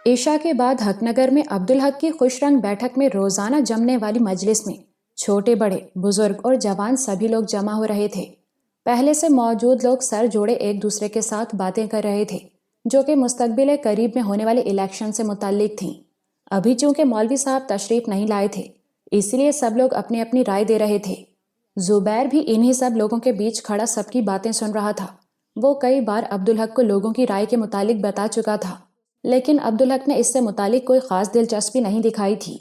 عشاء کے بعد حق نگر میں عبدالحق کی خوش رنگ بیٹھک میں روزانہ جمنے والی مجلس میں چھوٹے بڑے بزرگ اور جوان سبھی لوگ جمع ہو رہے تھے۔ پہلے سے موجود لوگ سر جوڑے ایک دوسرے کے ساتھ باتیں کر رہے تھے جو کہ مستقبل قریب میں ہونے والے الیکشن سے متعلق تھیں۔ ابھی چونکہ مولوی صاحب تشریف نہیں لائے تھے اس لیے سب لوگ اپنی اپنی رائے دے رہے تھے۔ زبیر بھی انہی سب لوگوں کے بیچ کھڑا سب کی باتیں سن رہا تھا۔ وہ کئی بار عبدالحق کو لوگوں کی رائے کے متعلق بتا چکا تھا لیکن عبدالحق نے اس سے متعلق کوئی خاص دلچسپی نہیں دکھائی تھی۔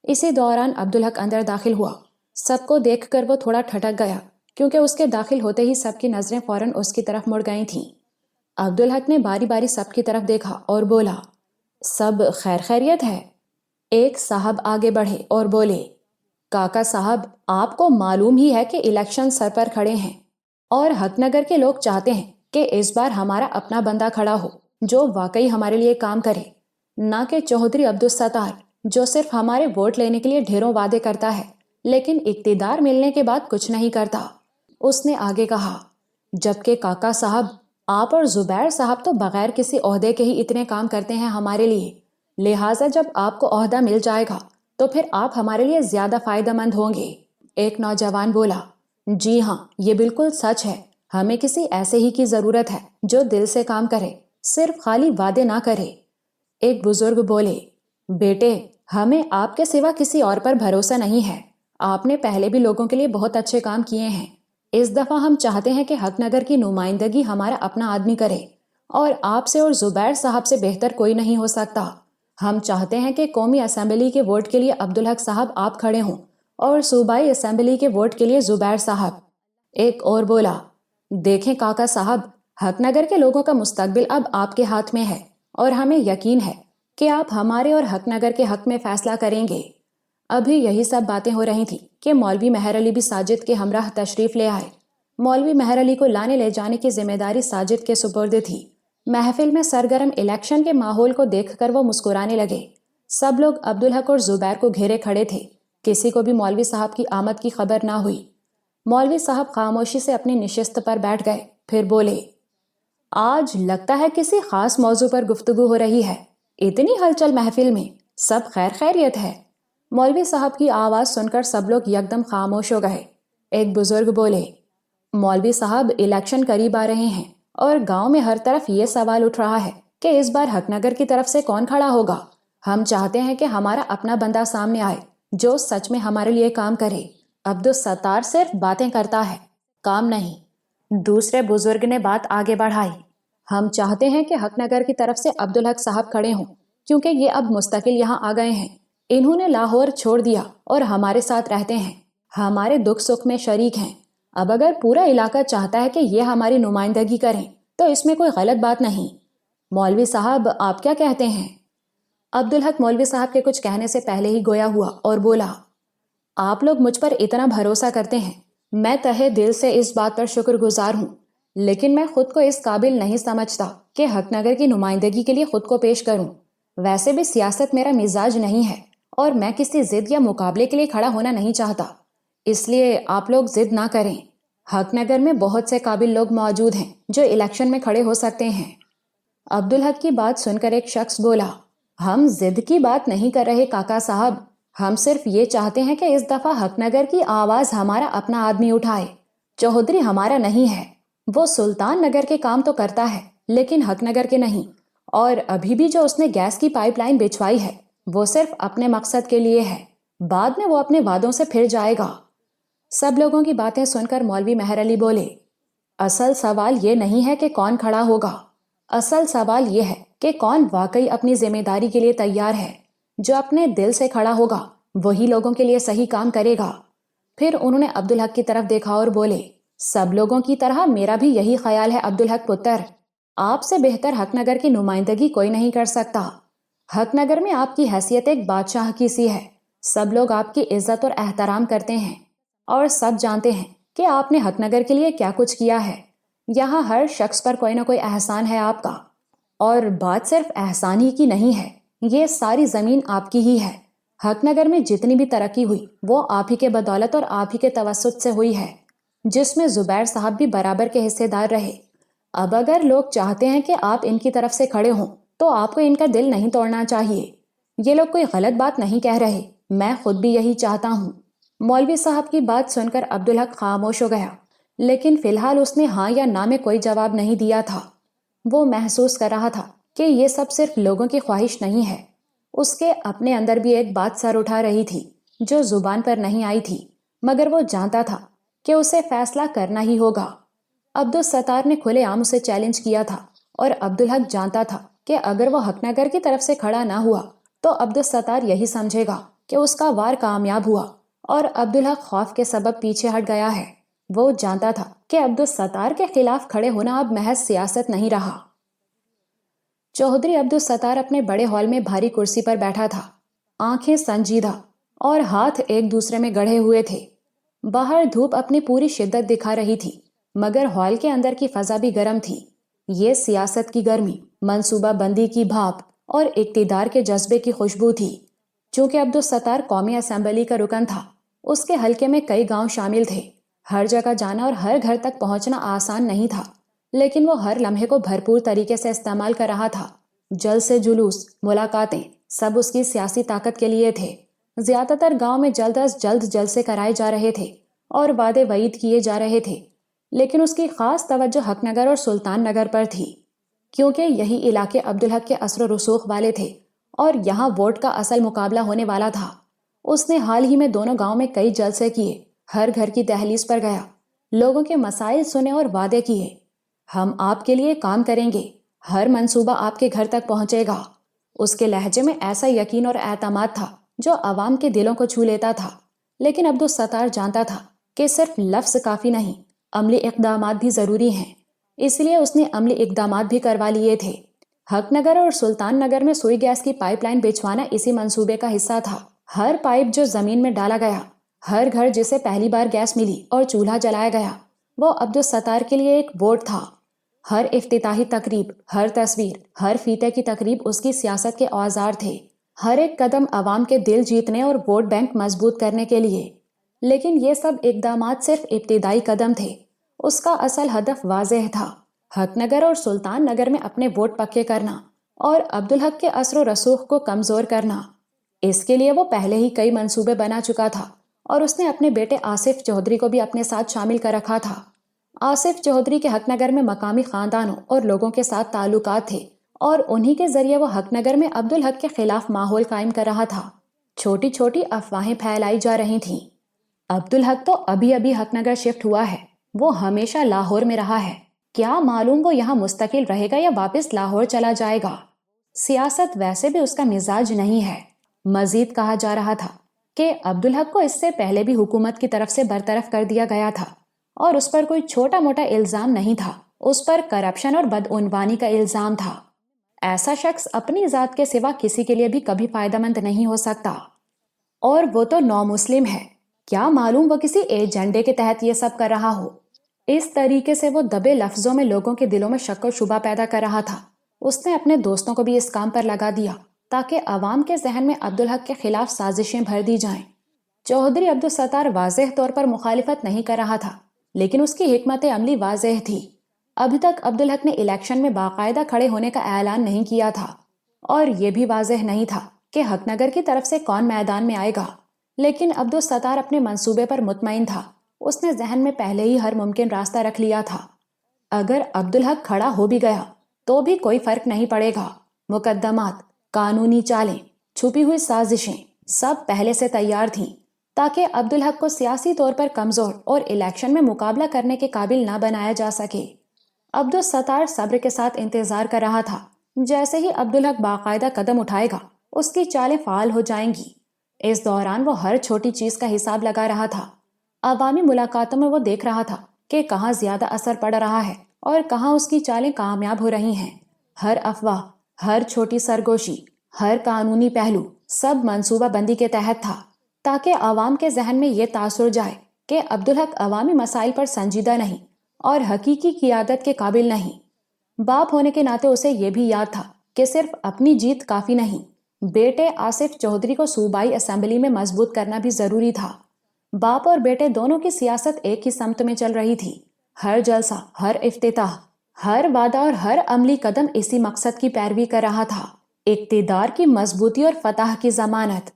اسی دوران عبدالحق اندر داخل ہوا۔ سب کو دیکھ کر وہ تھوڑا ٹھٹک گیا کیونکہ اس کے داخل ہوتے ہی سب کی نظریں فوراً اس کی طرف مڑ گئی تھیں۔ عبدالحق نے باری باری سب کی طرف دیکھا اور بولا، سب خیر خیریت ہے؟ ایک صاحب آگے بڑھے اور بولے، کاکا صاحب آپ کو معلوم ہی ہے کہ الیکشن سر پر کھڑے ہیں اور حق نگر کے لوگ چاہتے ہیں کہ اس بار ہمارا اپنا بندہ کھڑا ہو جو واقعی ہمارے لیے کام کرے، نہ کہ چودھری عبدالستار جو صرف ہمارے ووٹ لینے کے لیے ڈھیروں وعدے کرتا ہے لیکن اقتدار ملنے کے بعد کچھ نہیں کرتا۔ اس نے آگے کہا، جبکہ کاکا صاحب آپ اور زبیر صاحب تو بغیر کسی عہدے کے ہی اتنے کام کرتے ہیں ہمارے لیے، لہٰذا جب آپ کو عہدہ مل جائے گا تو پھر آپ ہمارے لیے زیادہ فائدہ مند ہوں گے۔ ایک نوجوان بولا، جی ہاں یہ بالکل سچ ہے، ہمیں کسی ایسے ہی کی ضرورت ہے جو دل سے کام کرے، صرف خالی وعدے نہ کرے۔ ایک بزرگ بولے، بیٹے ہمیں آپ کے سوا کسی اور پر بھروسہ نہیں ہے، آپ نے پہلے بھی لوگوں کے لیے بہت اچھے کام کیے ہیں، اس دفعہ ہم چاہتے ہیں کہ حق نگر کی نمائندگی ہمارا اپنا آدمی کرے اور آپ سے اور زبیر صاحب سے بہتر کوئی نہیں ہو سکتا۔ ہم چاہتے ہیں کہ قومی اسمبلی کے ووٹ کے لیے عبدالحق صاحب آپ کھڑے ہوں اور صوبائی اسمبلی کے ووٹ کے لیے زبیر صاحب۔ ایک اور بولا، دیکھیں کاکا صاحب حق نگر کے لوگوں کا مستقبل اب آپ کے ہاتھ میں ہے اور ہمیں یقین ہے کہ آپ ہمارے اور حق نگر کے حق میں فیصلہ کریں گے۔ ابھی یہی سب باتیں ہو رہی تھیں کہ مولوی مہر علی بھی ساجد کے ہمراہ تشریف لے آئے۔ مولوی مہر علی کو لانے لے جانے کی ذمہ داری ساجد کے سپرد تھی۔ محفل میں سرگرم الیکشن کے ماحول کو دیکھ کر وہ مسکرانے لگے۔ سب لوگ عبدالحق اور زبیر کو گھیرے کھڑے تھے، کسی کو بھی مولوی صاحب کی آمد کی خبر نہ ہوئی۔ مولوی صاحب خاموشی سے اپنی نشست پر بیٹھ گئے، پھر بولے، آج لگتا ہے کسی خاص موضوع پر گفتگو ہو رہی ہے، اتنی ہلچل محفل میں، سب خیر خیریت ہے؟ مولوی صاحب کی آواز سن کر سب لوگ یکدم خاموش ہو گئے۔ ایک بزرگ بولے، مولوی صاحب الیکشن قریب آ رہے ہیں اور گاؤں میں ہر طرف یہ سوال اٹھ رہا ہے کہ اس بار حق نگر کی طرف سے کون کھڑا ہوگا۔ ہم چاہتے ہیں کہ ہمارا اپنا بندہ سامنے آئے جو سچ میں ہمارے لیے کام کرے۔ عبدالستار صرف باتیں کرتا ہے، کام نہیں۔ دوسرے بزرگ نے بات آگے بڑھائی، ہم چاہتے ہیں کہ حق نگر کی طرف سے عبدالحق صاحب کھڑے ہوں کیونکہ یہ اب مستقل یہاں آ گئے ہیں، انہوں نے لاہور چھوڑ دیا اور ہمارے ساتھ رہتے ہیں، ہمارے دکھ سکھ میں شریک ہیں۔ اب اگر پورا علاقہ چاہتا ہے کہ یہ ہماری نمائندگی کریں تو اس میں کوئی غلط بات نہیں۔ مولوی صاحب آپ کیا کہتے ہیں؟ عبدالحق مولوی صاحب کے کچھ کہنے سے پہلے ہی گویا ہوا اور بولا، آپ لوگ مجھ پر اتنا بھروسہ کرتے ہیں، میں تہہ دل سے اس بات پر شکر گزار ہوں، لیکن میں خود کو اس قابل نہیں سمجھتا کہ حق نگر کی نمائندگی کے لیے خود کو پیش کروں۔ ویسے بھی سیاست میرا مزاج نہیں ہے اور میں کسی ضد یا مقابلے کے لیے کھڑا ہونا نہیں چاہتا، اس لیے آپ لوگ ضد نہ کریں۔ حق نگر میں بہت سے قابل لوگ موجود ہیں جو الیکشن میں کھڑے ہو سکتے ہیں۔ عبدالحق کی بات سن کر ایک شخص بولا، ہم ضد کی بات نہیں کر رہے کاکا صاحب، ہم صرف یہ چاہتے ہیں کہ اس دفعہ حق نگر کی آواز ہمارا اپنا آدمی اٹھائے۔ چودھری ہمارا نہیں ہے، وہ سلطان نگر کے کام تو کرتا ہے لیکن حق نگر کے نہیں، اور ابھی بھی جو اس نے گیس کی پائپ لائن بچھوائی ہے وہ صرف اپنے مقصد کے لیے ہے، بعد میں وہ اپنے وعدوں سے پھر جائے گا۔ سب لوگوں کی باتیں سن کر مولوی مہر علی بولے، اصل سوال یہ نہیں ہے کہ کون کھڑا ہوگا، اصل سوال یہ ہے کہ کون واقعی اپنی ذمہ داری کے لیے تیار ہے۔ جو اپنے دل سے کھڑا ہوگا وہی لوگوں کے لیے صحیح کام کرے گا۔ پھر انہوں نے عبدالحق کی طرف دیکھا اور بولے، سب لوگوں کی طرح میرا بھی یہی خیال ہے عبدالحق پتر، آپ سے بہتر حق نگر کی نمائندگی کوئی نہیں کر سکتا۔ حق نگر میں آپ کی حیثیت ایک بادشاہ کی سی ہے، سب لوگ آپ کی عزت اور احترام کرتے ہیں اور سب جانتے ہیں کہ آپ نے حق نگر کے لیے کیا کچھ کیا ہے۔ یہاں ہر شخص پر کوئی نہ کوئی احسان ہے آپ کا، اور بات صرف احسان ہی کی نہیں ہے، یہ ساری زمین آپ کی ہی ہے۔ حق نگر میں جتنی بھی ترقی ہوئی وہ آپ ہی کے بدولت اور آپ ہی کے توسط سے ہوئی ہے، جس میں زبیر صاحب بھی برابر کے حصے دار رہے۔ اب اگر لوگ چاہتے ہیں کہ آپ ان کی طرف سے کھڑے ہوں تو آپ کو ان کا دل نہیں توڑنا چاہیے. یہ لوگ کوئی غلط بات نہیں کہہ رہے, میں خود بھی یہی چاہتا ہوں. مولوی صاحب کی بات سن کر عبدالحق خاموش ہو گیا, لیکن فی الحال اس نے ہاں یا نہ میں کوئی جواب نہیں دیا تھا. وہ محسوس کر رہا تھا کہ یہ سب صرف لوگوں کی خواہش نہیں ہے. اس کے اپنے اندر بھی ایک بات سر اٹھا رہی تھی جو زبان پر نہیں آئی تھی, مگر وہ جانتا تھا کہ اسے فیصلہ کرنا ہی ہوگا. عبدالستار نے کھلے عام اسے چیلنج کیا تھا, اور عبدالحق جانتا تھا کہ اگر وہ حق نگر کی طرف سے کھڑا نہ ہوا تو عبدالستار یہی سمجھے گا کہ اس کا وار کامیاب ہوا, اور عبدالحق خوف کے سبب پیچھے ہٹ گیا ہے. وہ جانتا تھا کہ عبدالستار کے خلاف کھڑے ہونا اب محض سیاست نہیں رہا. چودھری عبدالستار اپنے بڑے ہال میں بھاری کرسی پر بیٹھا تھا, آنکھیں سنجیدہ اور ہاتھ ایک دوسرے میں گڑھے ہوئے تھے. باہر دھوپ اپنی پوری شدت دکھا رہی تھی, مگر ہال کے اندر کی فضا بھی گرم تھی. یہ سیاست کی گرمی, منصوبہ بندی کی بھاپ اور اقتدار کے جذبے کی خوشبو تھی. چونکہ عبدالستار قومی اسمبلی کا رکن تھا, اس کے حلقے میں کئی گاؤں شامل تھے. ہر جگہ جانا اور ہر گھر تک پہنچنا آسان نہیں تھا, لیکن وہ ہر لمحے کو بھرپور طریقے سے استعمال کر رہا تھا. جلسے, جلوس, ملاقاتیں, سب اس کی سیاسی طاقت کے لیے تھے. زیادہ تر گاؤں میں جلد از جلد جلسے کرائے جا رہے تھے اور وعدے وعید کیے جا رہے تھے, لیکن اس کی خاص توجہ حق نگر اور سلطان نگر پر تھی, کیونکہ یہی علاقے عبدالحق کے اثر و رسوخ والے تھے اور یہاں ووٹ کا اصل مقابلہ ہونے والا تھا. اس نے حال ہی میں دونوں گاؤں میں کئی جلسے کیے, ہر گھر کی دہلیز پر گیا, لوگوں کے مسائل سنے اور وعدے کیے. ہم آپ کے لیے کام کریں گے, ہر منصوبہ آپ کے گھر تک پہنچے گا. اس کے لہجے میں ایسا یقین اور اعتماد تھا جو عوام کے دلوں کو چھو لیتا تھا. لیکن عبدالستار جانتا تھا کہ صرف لفظ کافی نہیں, عملی اقدامات بھی ضروری ہیں. اس لیے اس نے عملی اقدامات بھی کروا لیے تھے. حق نگر اور سلطان نگر میں سوئی گیس کی پائپ لائن بچھوانا اسی منصوبے کا حصہ تھا. ہر پائپ جو زمین میں ڈالا گیا, ہر گھر جسے پہلی بار گیس ملی اور چولہا جلایا گیا, وہ عبدالستار کے لیے ایک ووٹ تھا. ہر افتتاحی تقریب, ہر تصویر, ہر فیتے کی تقریب اس کی سیاست کے اوزار تھے. ہر ایک قدم عوام کے دل جیتنے اور ووٹ بینک مضبوط کرنے کے لیے. لیکن یہ سب اقدامات صرف ابتدائی قدم تھے. اس کا اصل ہدف واضح تھا, حق نگر اور سلطان نگر میں اپنے ووٹ پکے کرنا اور عبدالحق کے اثر و رسوخ کو کمزور کرنا. اس کے لیے وہ پہلے ہی کئی منصوبے بنا چکا تھا, اور اس نے اپنے بیٹے آصف چودھری کو بھی اپنے ساتھ شامل کر رکھا تھا. آصف چودھری کے حق نگر میں مقامی خاندانوں اور لوگوں کے ساتھ تعلقات تھے, اور انہی کے ذریعے وہ حق نگر میں عبدالحق کے خلاف ماحول قائم کر رہا تھا. چھوٹی چھوٹی افواہیں پھیلائی جا رہی تھیں. عبدالحق تو ابھی ابھی حق نگر شفٹ ہوا ہے, وہ ہمیشہ لاہور میں رہا ہے, کیا معلوم وہ یہاں مستقل رہے گا یا واپس لاہور چلا جائے گا. سیاست ویسے بھی اس کا مزاج نہیں ہے. مزید کہا جا رہا تھا کہ عبدالحق کو اس سے پہلے بھی حکومت کی طرف سے برطرف کر دیا گیا تھا, اور اس پر کوئی چھوٹا موٹا الزام نہیں تھا, اس پر کرپشن اور بدعنوانی کا الزام تھا. ایسا شخص اپنی ذات کے سوا کسی کے لیے بھی کبھی فائدہ مند نہیں ہو سکتا, اور وہ تو نو مسلم ہے. کیا معلوم وہ کسی ایجنڈے کے تحت یہ سب کر رہا ہو. اس طریقے سے وہ دبے لفظوں میں لوگوں کے دلوں میں شک و شبہ پیدا کر رہا تھا. اس نے اپنے دوستوں کو بھی اس کام پر لگا دیا تاکہ عوام کے ذہن میں عبدالحق کے خلاف سازشیں بھر دی جائیں. چودھری عبدالستار واضح طور پر مخالفت نہیں کر رہا تھا, لیکن اس کی حکمت عملی واضح تھی. ابھی تک عبدالحق نے الیکشن میں باقاعدہ کھڑے ہونے کا اعلان نہیں کیا تھا, اور یہ بھی واضح نہیں تھا کہ حق نگر کی طرف سے کون میدان میں آئے گا. لیکن عبدالستار اپنے منصوبے پر مطمئن تھا. اس نے ذہن میں پہلے ہی ہر ممکن راستہ رکھ لیا تھا. اگر عبدالحق کھڑا ہو بھی گیا تو بھی کوئی فرق نہیں پڑے گا. مقدمات, قانونی چالیں, چھپی ہوئی سازشیں سب پہلے سے تیار تھیں تاکہ عبدالحق کو سیاسی طور پر کمزور اور الیکشن میں مقابلہ کرنے کے قابل نہ بنایا جا سکے. عبدالستار صبر کے ساتھ انتظار کر رہا تھا. جیسے ہی عبدالحق باقاعدہ قدم اٹھائے گا اس کی چالیں فعال ہو جائیں گی. اس دوران وہ ہر چھوٹی چیز کا حساب لگا رہا تھا. عوامی ملاقاتوں میں وہ دیکھ رہا تھا کہ کہاں زیادہ اثر پڑ رہا ہے اور کہاں اس کی چالیں کامیاب ہو رہی ہیں. ہر افواہ, ہر چھوٹی سرگوشی, ہر قانونی پہلو سب منصوبہ بندی کے تحت تھا تاکہ عوام کے ذہن میں یہ تاثر جائے کہ عبدالحق عوامی مسائل پر سنجیدہ نہیں اور حقیقی قیادت کے قابل نہیں. باپ ہونے کے ناطے اسے یہ بھی یاد تھا کہ صرف اپنی جیت کافی نہیں, بیٹے آصف چودھری کو صوبائی اسمبلی میں مضبوط کرنا بھی ضروری تھا. باپ اور بیٹے دونوں کی سیاست ایک ہی سمت میں چل رہی تھی. ہر جلسہ, ہر افتتاح, ہر وعدہ اور ہر عملی قدم اسی مقصد کی پیروی کر رہا تھا، اقتدار کی مضبوطی اور فتح کی ضمانت۔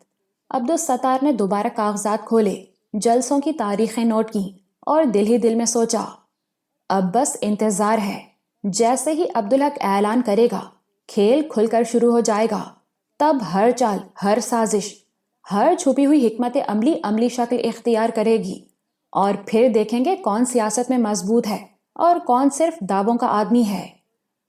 عبدالستار نے دوبارہ کاغذات کھولے، جلسوں کی تاریخیں نوٹ کی اور دل ہی دل میں سوچا، اب بس انتظار ہے۔ جیسے ہی عبدالحق اعلان کرے گا، کھیل کھل کر شروع ہو جائے گا، تب ہر چال، ہر سازش، ہر چھپی ہوئی حکمت عملی شکل اختیار کرے گی، اور پھر دیکھیں گے کون سیاست میں مضبوط ہے اور کون صرف دعووں کا آدمی ہے۔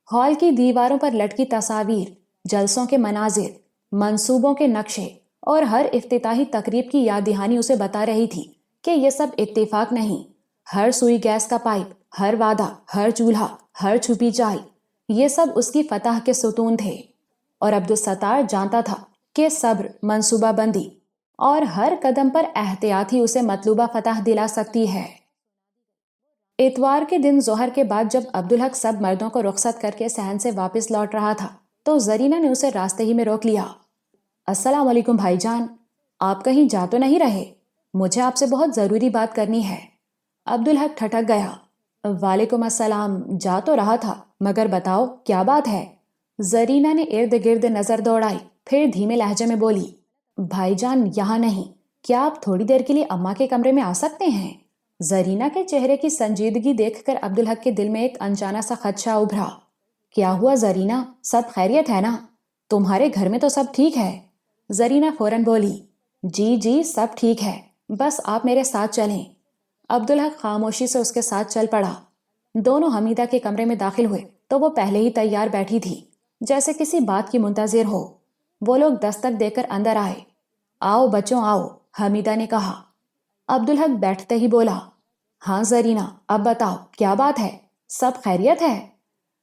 ہال کی دیواروں پر لٹکی تصاویر، جلسوں کے مناظر، منصوبوں کے نقشے اور ہر افتتاحی تقریب کی یاد دہانی اسے بتا رہی تھی کہ یہ سب اتفاق نہیں۔ ہر سوئی گیس کا پائپ، ہر وعدہ، ہر چولہا، ہر چھپی چال، یہ سب اس کی فتح کے ستون تھے۔ اور عبدالستار جانتا تھا کہ صبر، منصوبہ بندی اور ہر قدم پر احتیاط ہی اسے مطلوبہ فتح دلا سکتی ہے۔ اتوار کے دن ظہر کے بعد جب عبدالحق سب مردوں کو رخصت کر کے صحن سے واپس لوٹ رہا تھا تو زرینہ نے اسے راستے ہی میں روک لیا۔ السلام علیکم بھائی جان، آپ کہیں جا تو نہیں رہے؟ مجھے آپ سے بہت ضروری بات کرنی ہے۔ عبدالحق ٹھٹک گیا۔ وعلیکم السلام، جا تو رہا تھا، مگر بتاؤ کیا بات ہے؟ زرینہ نے ارد گرد نظر دوڑائی، پھر دھیمے لہجے میں بولی، بھائی جان یہاں نہیں، کیا آپ تھوڑی دیر کے لیے اماں کے کمرے میں آ سکتے ہیں؟ زرینہ کے چہرے کی سنجیدگی دیکھ کر عبدالحق کے دل میں ایک انجانا سا خدشہ ابھرا۔ کیا ہوا زرینہ، سب خیریت ہے نا؟ تمہارے گھر میں تو سب ٹھیک ہے؟ زرینہ فوراً بولی، جی سب ٹھیک ہے، بس آپ میرے ساتھ چلیں۔ عبدالحق خاموشی سے اس کے ساتھ چل پڑا۔ دونوں حمیدہ کے کمرے میں داخل ہوئے تو وہ پہلے ہی تیار بیٹھی تھی، جیسے کسی بات کی منتظر ہو۔ وہ لوگ دستک دے کر اندر آئے۔ آؤ بچوں آؤ، حمیدہ نے کہا۔ عبدالحق بیٹھتے ہی بولا، ہاں زرینہ، اب بتاؤ کیا بات ہے، سب خیریت ہے؟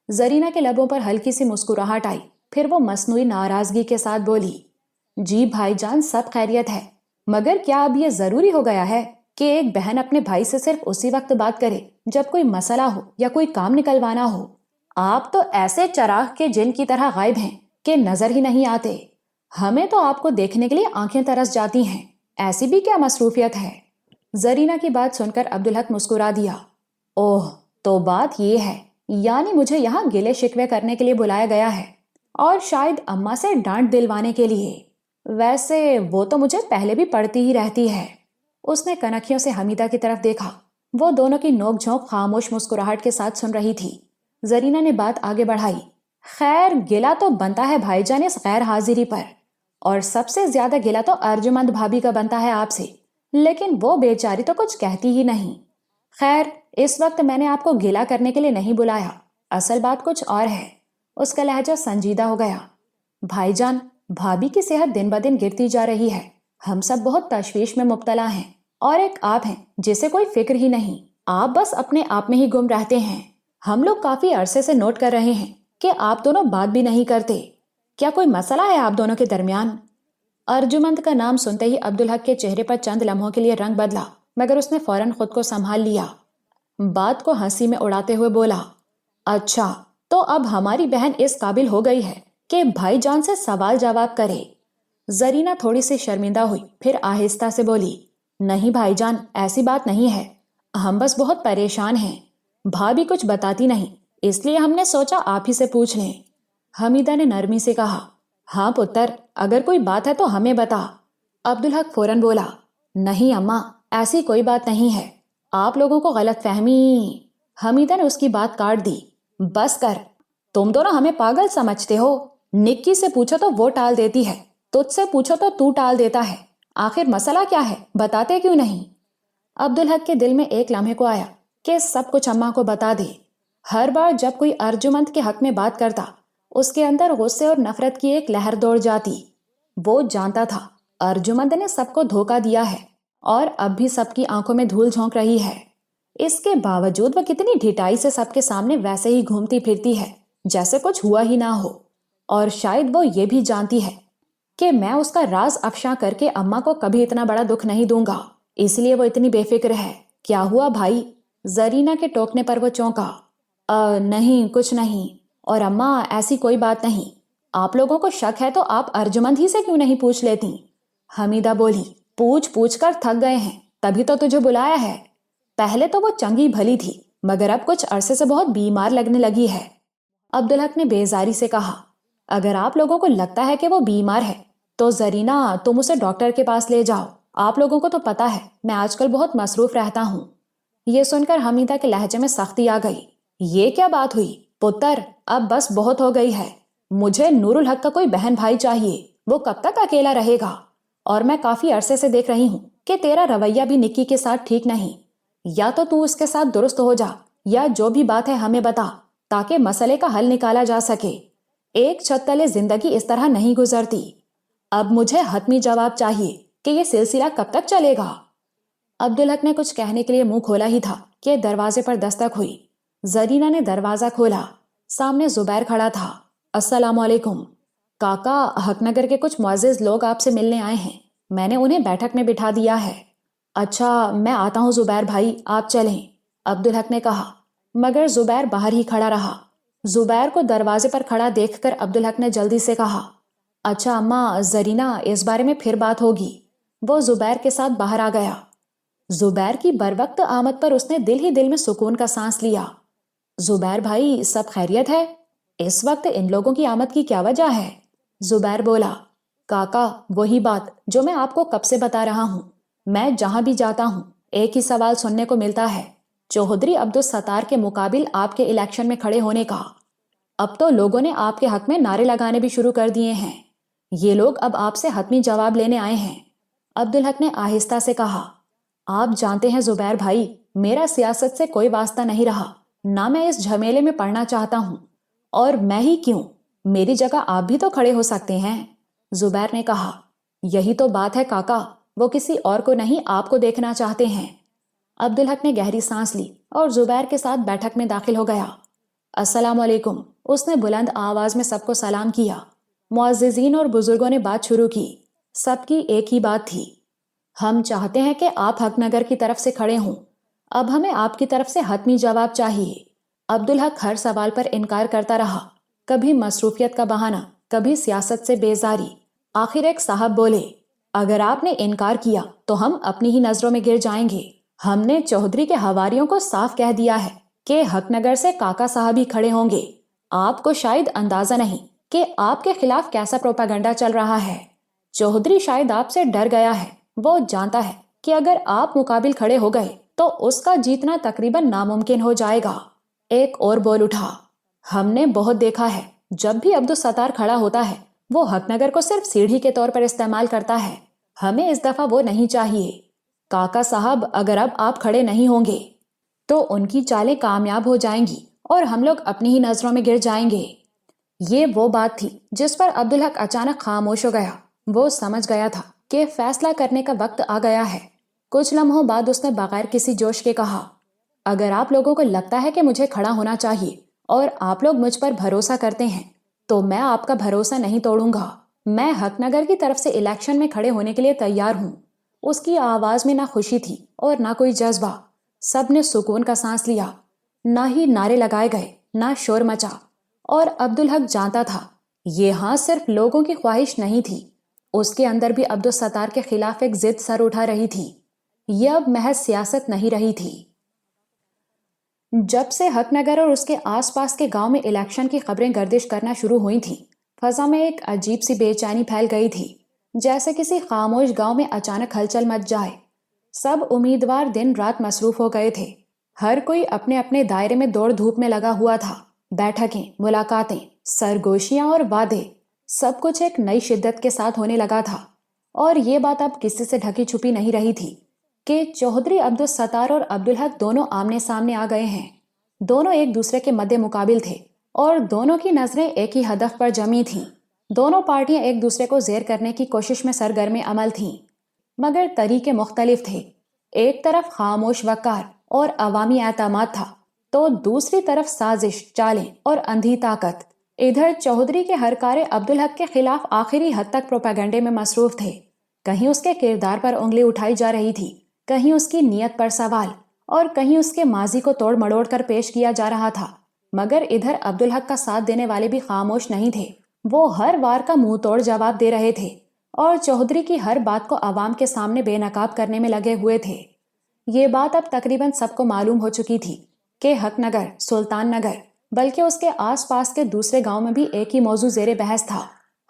زرینہ کے لبوں پر ہلکی سی مسکراہٹ آئی، پھر وہ مصنوعی ناراضگی کے ساتھ بولی، جی بھائی جان سب خیریت ہے، مگر کیا اب یہ ضروری ہو گیا ہے کہ ایک بہن اپنے بھائی سے صرف اسی وقت بات کرے جب کوئی مسئلہ ہو یا کوئی کام نکلوانا ہو؟ آپ تو ایسے چراغ کے جن کی طرح غائب ہیں کہ نظر ہی نہیں آتے۔ ہمیں تو آپ کو دیکھنے کے لیے آنکھیں ترس جاتی ہیں، ایسی بھی کیا مصروفیت ہے؟ زرینہ کی بات سن کر عبدالحق مسکرا دیا۔ اوہ، تو بات یہ ہے، یعنی مجھے یہاں گلے شکوے کرنے کے لیے بلایا گیا ہے، اور شاید اماں سے ڈانٹ دلوانے کے لیے۔ ویسے وہ تو مجھے پہلے بھی پڑتی ہی رہتی ہے۔ اس نے کنکھیوں سے حمیدہ کی طرف دیکھا، وہ دونوں کی نوک جھونک خاموش مسکراہٹ کے ساتھ سن رہی تھی۔ زرینہ نے بات آگے بڑھائی، خیر گلہ تو بنتا ہے بھائی جان اس غیر حاضری پر، اور سب سے زیادہ گلہ تو ارجمند بھابھی کا بنتا ہے آپ سے، لیکن وہ بیچاری تو کچھ کہتی ہی نہیں۔ خیر اس وقت میں نے آپ کو گلہ کرنے کے لیے نہیں بلایا، اصل بات کچھ اور ہے۔ اس کا لہجہ سنجیدہ ہو گیا۔ بھائی جان، بھابھی کی صحت دن بدن گرتی جا رہی ہے، ہم سب بہت تشویش میں مبتلا ہیں، اور ایک آپ ہیں جسے کوئی فکر ہی نہیں، آپ بس اپنے آپ میں ہی گم رہتے ہیں۔ ہم لوگ کافی عرصے سے نوٹ کر رہے ہیں کہ آپ دونوں بات بھی نہیں کرتے، کیا کوئی مسئلہ ہے آپ دونوں کے درمیان؟ ارجمند کا نام سنتے ہی عبدالحق کے چہرے پر چند لمحوں کے لیے رنگ بدلا، مگر اس نے فوراً خود کو سنبھال لیا۔ بات کو ہنسی میں اڑاتے ہوئے بولا، اچھا تو اب ہماری بہن اس قابل ہو گئی ہے کہ بھائی جان سے سوال جواب کرے؟ زرینہ تھوڑی سی شرمندہ ہوئی، پھر آہستہ سے بولی، نہیں بھائی جان ایسی بات نہیں ہے، ہم بس بہت پریشان ہیں، بھابھی کچھ بتاتی نہیں، اس لیے ہم نے سوچا آپ ہی سے پوچھ لیں۔ حمیدہ نے نرمی سے کہا، ہاں پتر، اگر کوئی بات ہے تو ہمیں بتا۔ عبدالحق فوراً بولا، نہیں اماں، ایسی کوئی بات نہیں ہے، آپ لوگوں کو غلط فہمی۔ حمیدہ نے اس کی بات کاٹ دی، بس کر، تم دونوں ہمیں پاگل سمجھتے ہو؟ نکی سے پوچھو تو وہ ٹال دیتی ہے، تجھ سے پوچھو تو ٹال دیتا ہے، آخر مسئلہ کیا ہے، بتاتے کیوں نہیں؟ عبدالحق کے دل میں ایک لمحے کو آیا کہ سب کچھ اماں کو بتا دے۔ ہر بار جب کوئی ارجمند کے حق میں بات کرتا، اس کے اندر غصے اور نفرت کی ایک لہر دوڑ جاتی۔ وہ جانتا تھا ارجمند نے سب کو دھوکہ دیا ہے، اور اب بھی سب کی آنکھوں میں دھول جھونک رہی ہے۔ اس کے باوجود وہ کتنی ڈھٹائی سے سب کے سامنے ویسے ہی گھومتی پھرتی ہے جیسے کچھ ہوا ہی نہ ہو، اور شاید وہ یہ بھی جانتی ہے کہ میں اس کا راز افشاں کر کے اماں کو کبھی اتنا بڑا دکھ نہیں دوں گا، اس لیے وہ اتنی بے فکر ہے۔ کیا ہوا بھائی؟ زرینہ کے ٹوکنے پر وہ چونکا۔ نہیں کچھ نہیں، اور اماں ایسی کوئی بات نہیں، آپ لوگوں کو شک ہے تو آپ ارجمند ہی سے کیوں نہیں پوچھ لیتی؟ حمیدہ بولی، پوچھ کر تھک گئے ہیں، تبھی تو تجھے بلایا ہے۔ پہلے تو وہ چنگی بھلی تھی، مگر اب کچھ عرصے سے بہت بیمار لگنے لگی ہے۔ عبدالحق نے بیزاری سے کہا، اگر آپ لوگوں کو لگتا ہے کہ وہ بیمار ہے تو زرینہ تم اسے ڈاکٹر کے پاس لے جاؤ، آپ لوگوں کو تو پتا ہے میں آج کل بہت مصروف رہتا ہوں۔ یہ سن کر حمیدہ کے لہجے میں سختی آ گئی۔ یہ کیا بات ہوئی پتر، اب بس بہت ہو گئی ہے، مجھے نور الحق کا کوئی بہن بھائی چاہیے، وہ کب تک اکیلا رہے گا؟ اور میں کافی عرصے سے دیکھ رہی ہوں کہ تیرا رویہ بھی نکی کے ساتھ ٹھیک نہیں، یا تو اس کے ساتھ درست ہو جا یا جو بھی بات ہے ہمیں بتا تاکہ مسئلے کا حل نکالا جا سکے۔ ایک چھت تلے زندگی اس طرح نہیں گزرتی۔ اب مجھے حتمی جواب چاہیے کہ یہ سلسلہ کب تک چلے گا؟ عبدالحق نے کچھ کہنے کے لیے منہ کھولا ہی تھا کہ دروازے پر دستک ہوئی۔ زرینہ نے دروازہ کھولا۔ سامنے زبیر کھڑا تھا۔ السلام علیکم کاکا، حق نگر کے کچھ معزز لوگ آپ سے ملنے آئے ہیں، میں نے انہیں بیٹھک میں بٹھا دیا ہے۔ اچھا، میں آتا ہوں زبیر بھائی، آپ چلیں، عبدالحق نے کہا، مگر زبیر باہر ہی کھڑا رہا۔ زبیر کو دروازے پر کھڑا دیکھ کر عبدالحق نے جلدی سے کہا، اچھا اماں، زرینہ اس بارے میں پھر بات ہوگی۔ وہ زبیر کے ساتھ باہر آ گیا۔ زبیر کی بروقت آمد پر اس نے دل ہی دل میں سکون کا سانس لیا۔ زبیر بھائی، سب خیریت ہے؟ اس وقت ان لوگوں کی آمد کی کیا وجہ ہے؟ زبیر بولا، کاکا وہی بات جو میں آپ کو کب سے بتا رہا ہوں، میں جہاں بھی جاتا ہوں ایک ہی سوال سننے کو ملتا ہے، چوہدری عبدالستار کے مقابل آپ کے الیکشن میں کھڑے ہونے کا۔ اب تو لوگوں نے آپ کے حق میں نعرے لگانے بھی شروع کر دیے ہیں۔ یہ لوگ اب آپ سے حتمی جواب لینے آئے ہیں۔ عبدالحق نے آہستہ سے کہا، آپ جانتے ہیں زبیر بھائی، میرا سیاست سے کوئی واسطہ نہیں رہا، نہ میں اس جھمیلے میں پڑنا چاہتا ہوں، اور میں ہی کیوں، میری جگہ آپ بھی تو کھڑے ہو سکتے ہیں۔ زبیر نے کہا، یہی تو بات ہے کاکا، وہ کسی اور کو نہیں آپ کو دیکھنا چاہتے ہیں۔ عبدالحق نے گہری سانس لی اور زبیر کے ساتھ بیٹھک میں داخل ہو گیا۔ السلام علیکم، اس نے بلند آواز میں سب کو سلام کیا۔ معززین اور بزرگوں نے بات شروع کی۔ سب کی ایک ہی بات تھی، ہم چاہتے ہیں کہ آپ حق نگر کی طرف سے کھڑے ہوں، اب ہمیں آپ کی طرف سے حتمی جواب چاہیے۔ عبدالحق ہر سوال پر انکار کرتا رہا، کبھی مصروفیت کا بہانہ، کبھی سیاست سے بیزاری۔ آخر ایک صاحب بولے، اگر آپ نے انکار کیا تو ہم اپنی ہی نظروں میں گر جائیں گے۔ ہم نے چودھری کے حواریوں کو صاف کہہ دیا ہے کہ حق نگر سے کاکا صاحب ہی کھڑے ہوں گے۔ آپ کو شاید اندازہ نہیں کہ آپ کے خلاف کیسا پروپیگنڈا چل رہا ہے۔ چودھری شاید آپ سے ڈر گیا ہے، وہ جانتا ہے کہ اگر آپ مقابل کھڑے ہو گئے تو اس کا جیتنا تقریباً ناممکن ہو جائے گا۔ ایک اور بول اٹھا، ہم نے بہت دیکھا ہے، جب بھی عبدالستار کھڑا ہوتا ہے وہ حق نگر کو صرف سیڑھی کے طور پر استعمال کرتا ہے، ہمیں اس دفعہ وہ نہیں چاہیے۔ کاکا صاحب، اگر اب آپ کھڑے نہیں ہوں گے تو ان کی چالیں کامیاب ہو جائیں گی اور ہم لوگ اپنی ہی نظروں میں گر جائیں گے۔ یہ وہ بات تھی جس پر عبدالحق اچانک خاموش ہو گیا۔ وہ سمجھ گیا تھا کہ فیصلہ کرنے کا وقت آ گیا ہے۔ کچھ لمحوں بعد اس نے بغیر کسی جوش کے کہا، اگر آپ لوگوں کو لگتا ہے کہ مجھے کھڑا ہونا چاہیے اور آپ لوگ مجھ پر بھروسہ کرتے ہیں تو میں آپ کا بھروسہ نہیں توڑوں گا۔ میں حق نگر کی طرف سے الیکشن میں کھڑے ہونے کے لیے تیار ہوں۔ اس کی آواز میں نہ خوشی تھی اور نہ کوئی جذبہ۔ سب نے سکون کا سانس لیا، نہ ہی نعرے لگائے گئے، نہ شور مچا، اور عبدالحق جانتا تھا یہ ہاں صرف لوگوں کی خواہش نہیں تھی، اس کے اندر بھی عبدالستار کے خلاف ایک ضد سر اٹھا رہی تھی۔ یہ اب محض سیاست نہیں رہی تھی۔ جب سے حق نگر اور اس کے آس پاس کے گاؤں میں الیکشن کی خبریں گردش کرنا شروع ہوئی تھیں، فضا میں ایک عجیب سی بے چینی پھیل گئی تھی، جیسے کسی خاموش گاؤں میں اچانک ہلچل مچ جائے۔ سب امیدوار دن رات مصروف ہو گئے تھے، ہر کوئی اپنے اپنے دائرے میں دوڑ دھوپ میں لگا ہوا تھا۔ بیٹھکیں، ملاقاتیں، سرگوشیاں اور وعدے، سب کچھ ایک نئی شدت کے ساتھ ہونے لگا تھا، اور یہ بات اب کسی سے ڈھکی چھپی نہیں رہی تھی کہ چودھری عبدالستار اور عبدالحق دونوں آمنے سامنے آ گئے ہیں۔ دونوں ایک دوسرے کے مد مقابل تھے اور دونوں کی نظریں ایک ہی ہدف پر جمی تھیں۔ دونوں پارٹیاں ایک دوسرے کو زیر کرنے کی کوشش میں سرگرم عمل تھیں، مگر طریقے مختلف تھے۔ ایک طرف خاموش وقار اور عوامی اعتماد تھا تو دوسری طرف سازش، چالیں اور اندھی طاقت۔ ادھر چودھری کے ہر کارے عبدالحق کے خلاف آخری حد تک پروپیگنڈے میں مصروف تھے۔ کہیں اس کے کردار پر انگلی اٹھائی جا رہی تھی، کہیں اس کی نیت پر سوال، اور کہیں اس کے ماضی کو توڑ مڑوڑ کر پیش کیا جا رہا تھا۔ مگر ادھر عبدالحق کا ساتھ دینے والے بھی خاموش نہیں تھے، وہ ہر وار کا منہ توڑ جواب دے رہے تھے اور چودھری کی ہر بات کو عوام کے سامنے بے نقاب کرنے میں لگے ہوئے تھے۔ یہ بات اب تقریباً سب کو معلوم ہو چکی تھی کہ حق نگر، سلطان نگر بلکہ اس کے آس پاس کے دوسرے گاؤں میں بھی ایک ہی موضوع زیر بحث تھا۔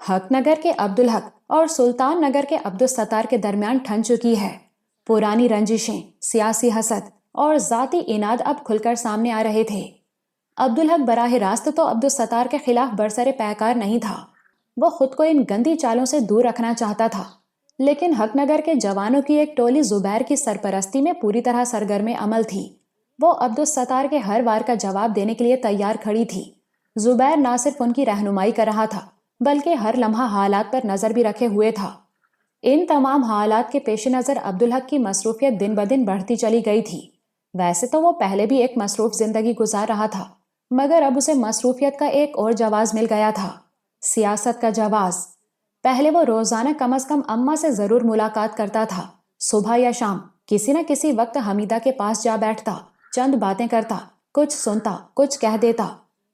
حق نگر کے عبدالحق اور سلطان نگر کے عبدالستار کے درمیان ٹھن چکی ہے۔ پرانی رنجشیں، سیاسی حسد اور ذاتی اناد اب کھل کر سامنے آ رہے تھے۔ عبدالحق براہ راست تو عبدالستار کے خلاف برسر پیکار نہیں تھا، وہ خود کو ان گندی چالوں سے دور رکھنا چاہتا تھا، لیکن حق نگر کے جوانوں کی ایک ٹولی زبیر کی سرپرستی میں پوری طرح سرگرم عمل تھی۔ وہ عبدالستار کے ہر وار کا جواب دینے کے لیے تیار کھڑی تھی۔ زبیر نہ صرف ان کی رہنمائی کر رہا تھا بلکہ ہر لمحہ حالات پر نظر بھی رکھے ہوئے تھا۔ ان تمام حالات کے پیش نظر عبدالحق کی مصروفیت دن بدن بڑھتی چلی گئی تھی۔ ویسے تو وہ پہلے بھی ایک مصروف زندگی گزار رہا تھا، مگر اب اسے مصروفیت کا ایک اور جواز مل گیا تھا، سیاست کا جواز۔ پہلے وہ روزانہ کم از کم اماں سے ضرور ملاقات کرتا تھا، صبح یا شام کسی نہ کسی وقت حمیدہ کے پاس جا بیٹھتا، چند باتیں کرتا، کچھ سنتا، کچھ کہہ دیتا،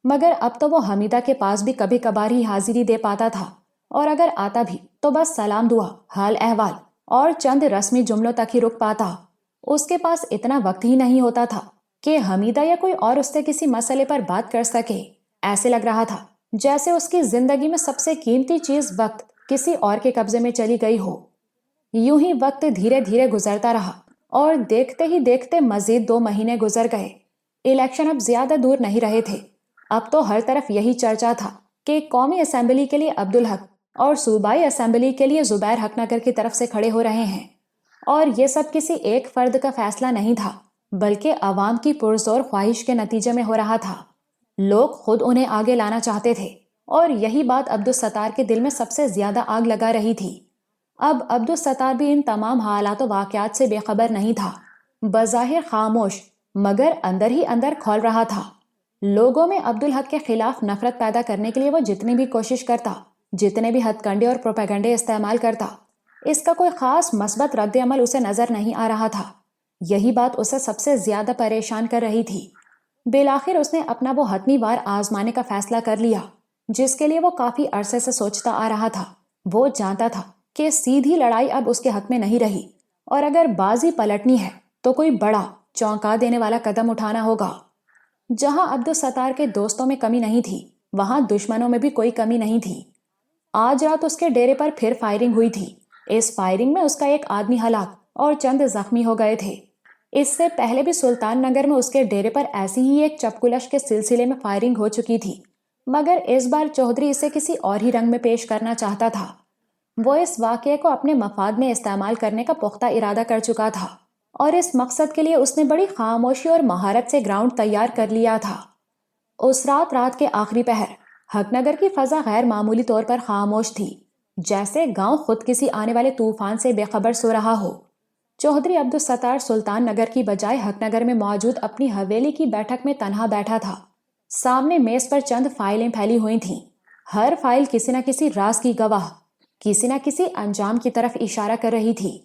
مگر اب تو وہ حمیدہ کے پاس بھی کبھی کبھار ہی حاضری دے پاتا تھا، اور اگر آتا بھی تو بس سلام دعا، حال احوال اور چند رسمی جملوں تک ہی رک پاتا۔ اس کے پاس اتنا وقت ہی نہیں ہوتا تھا کہ حمیدہ یا کوئی اور اس سے کسی مسئلے پر بات کر سکے۔ ایسے لگ رہا تھا جیسے اس کی زندگی میں سب سے قیمتی چیز وقت کسی اور کے قبضے میں چلی گئی ہو۔ یوں ہی وقت دھیرے دھیرے گزرتا رہا اور دیکھتے ہی دیکھتے مزید 2 مہینے گزر گئے۔ الیکشن اب زیادہ دور نہیں رہے تھے۔ اب تو ہر طرف یہی چرچا تھا کہ قومی اسمبلی کے لیے عبدالحق اور صوبائی اسمبلی کے لیے زبیر حق نگر کی طرف سے کھڑے ہو رہے ہیں، اور یہ سب کسی ایک فرد کا فیصلہ نہیں تھا بلکہ عوام کی پرزور خواہش کے نتیجے میں ہو رہا تھا۔ لوگ خود انہیں آگے لانا چاہتے تھے، اور یہی بات عبدالستار کے دل میں سب سے زیادہ آگ لگا رہی تھی۔ اب عبدالستار بھی ان تمام حالات و واقعات سے بے خبر نہیں تھا، بظاہر خاموش مگر اندر ہی اندر کھول رہا تھا۔ لوگوں میں عبدالحق کے خلاف نفرت پیدا کرنے کے لیے وہ جتنی بھی کوشش کرتا، جتنے بھی ہتھ کنڈے اور پروپیگنڈے استعمال کرتا، اس کا کوئی خاص مثبت رد عمل اسے نظر نہیں آ رہا تھا۔ یہی بات اسے سب سے زیادہ پریشان کر رہی تھی۔ بالآخر اس نے اپنا وہ حتمی وار آزمانے کا فیصلہ کر لیا جس کے لیے وہ کافی عرصے سے سوچتا آ رہا تھا۔ وہ جانتا تھا کہ سیدھی لڑائی اب اس کے حق میں نہیں رہی، اور اگر بازی پلٹنی ہے تو کوئی بڑا چونکا دینے والا قدم اٹھانا ہوگا۔ جہاں عبدالستار کے دوستوں میں کمی نہیں تھی، وہاں دشمنوں میں بھی کوئی کمی نہیں تھی۔ آج رات اس کے ڈیرے پر پھر فائرنگ ہوئی تھی۔ اس فائرنگ میں اس کا ایک آدمی ہلاک اور چند زخمی ہو گئے تھے۔ اس سے پہلے بھی سلطان نگر میں اس کے ڈیرے پر ایسی ہی ایک چپکلش کے سلسلے میں فائرنگ ہو چکی تھی، مگر اس بار چودھری اسے کسی اور ہی رنگ میں پیش کرنا چاہتا تھا۔ وہ اس واقعے کو اپنے مفاد میں استعمال کرنے کا پختہ ارادہ کر چکا تھا، اور اس مقصد کے لیے اس نے بڑی خاموشی اور مہارت سے گراؤنڈ تیار کر لیا تھا۔ اس رات کے آخری پہر حق نگر کی فضا غیر معمولی طور پر خاموش تھی، جیسے گاؤں خود کسی آنے والے طوفان سے بے خبر سو رہا ہو۔ چودھری عبدالستار سلطان نگر کی بجائے حق نگر میں موجود اپنی حویلی کی بیٹھک میں تنہا بیٹھا تھا۔ سامنے میز پر چند فائلیں پھیلی ہوئی تھیں، ہر فائل کسی نہ کسی راز کی گواہ، کسی نہ کسی انجام کی طرف اشارہ کر رہی تھی۔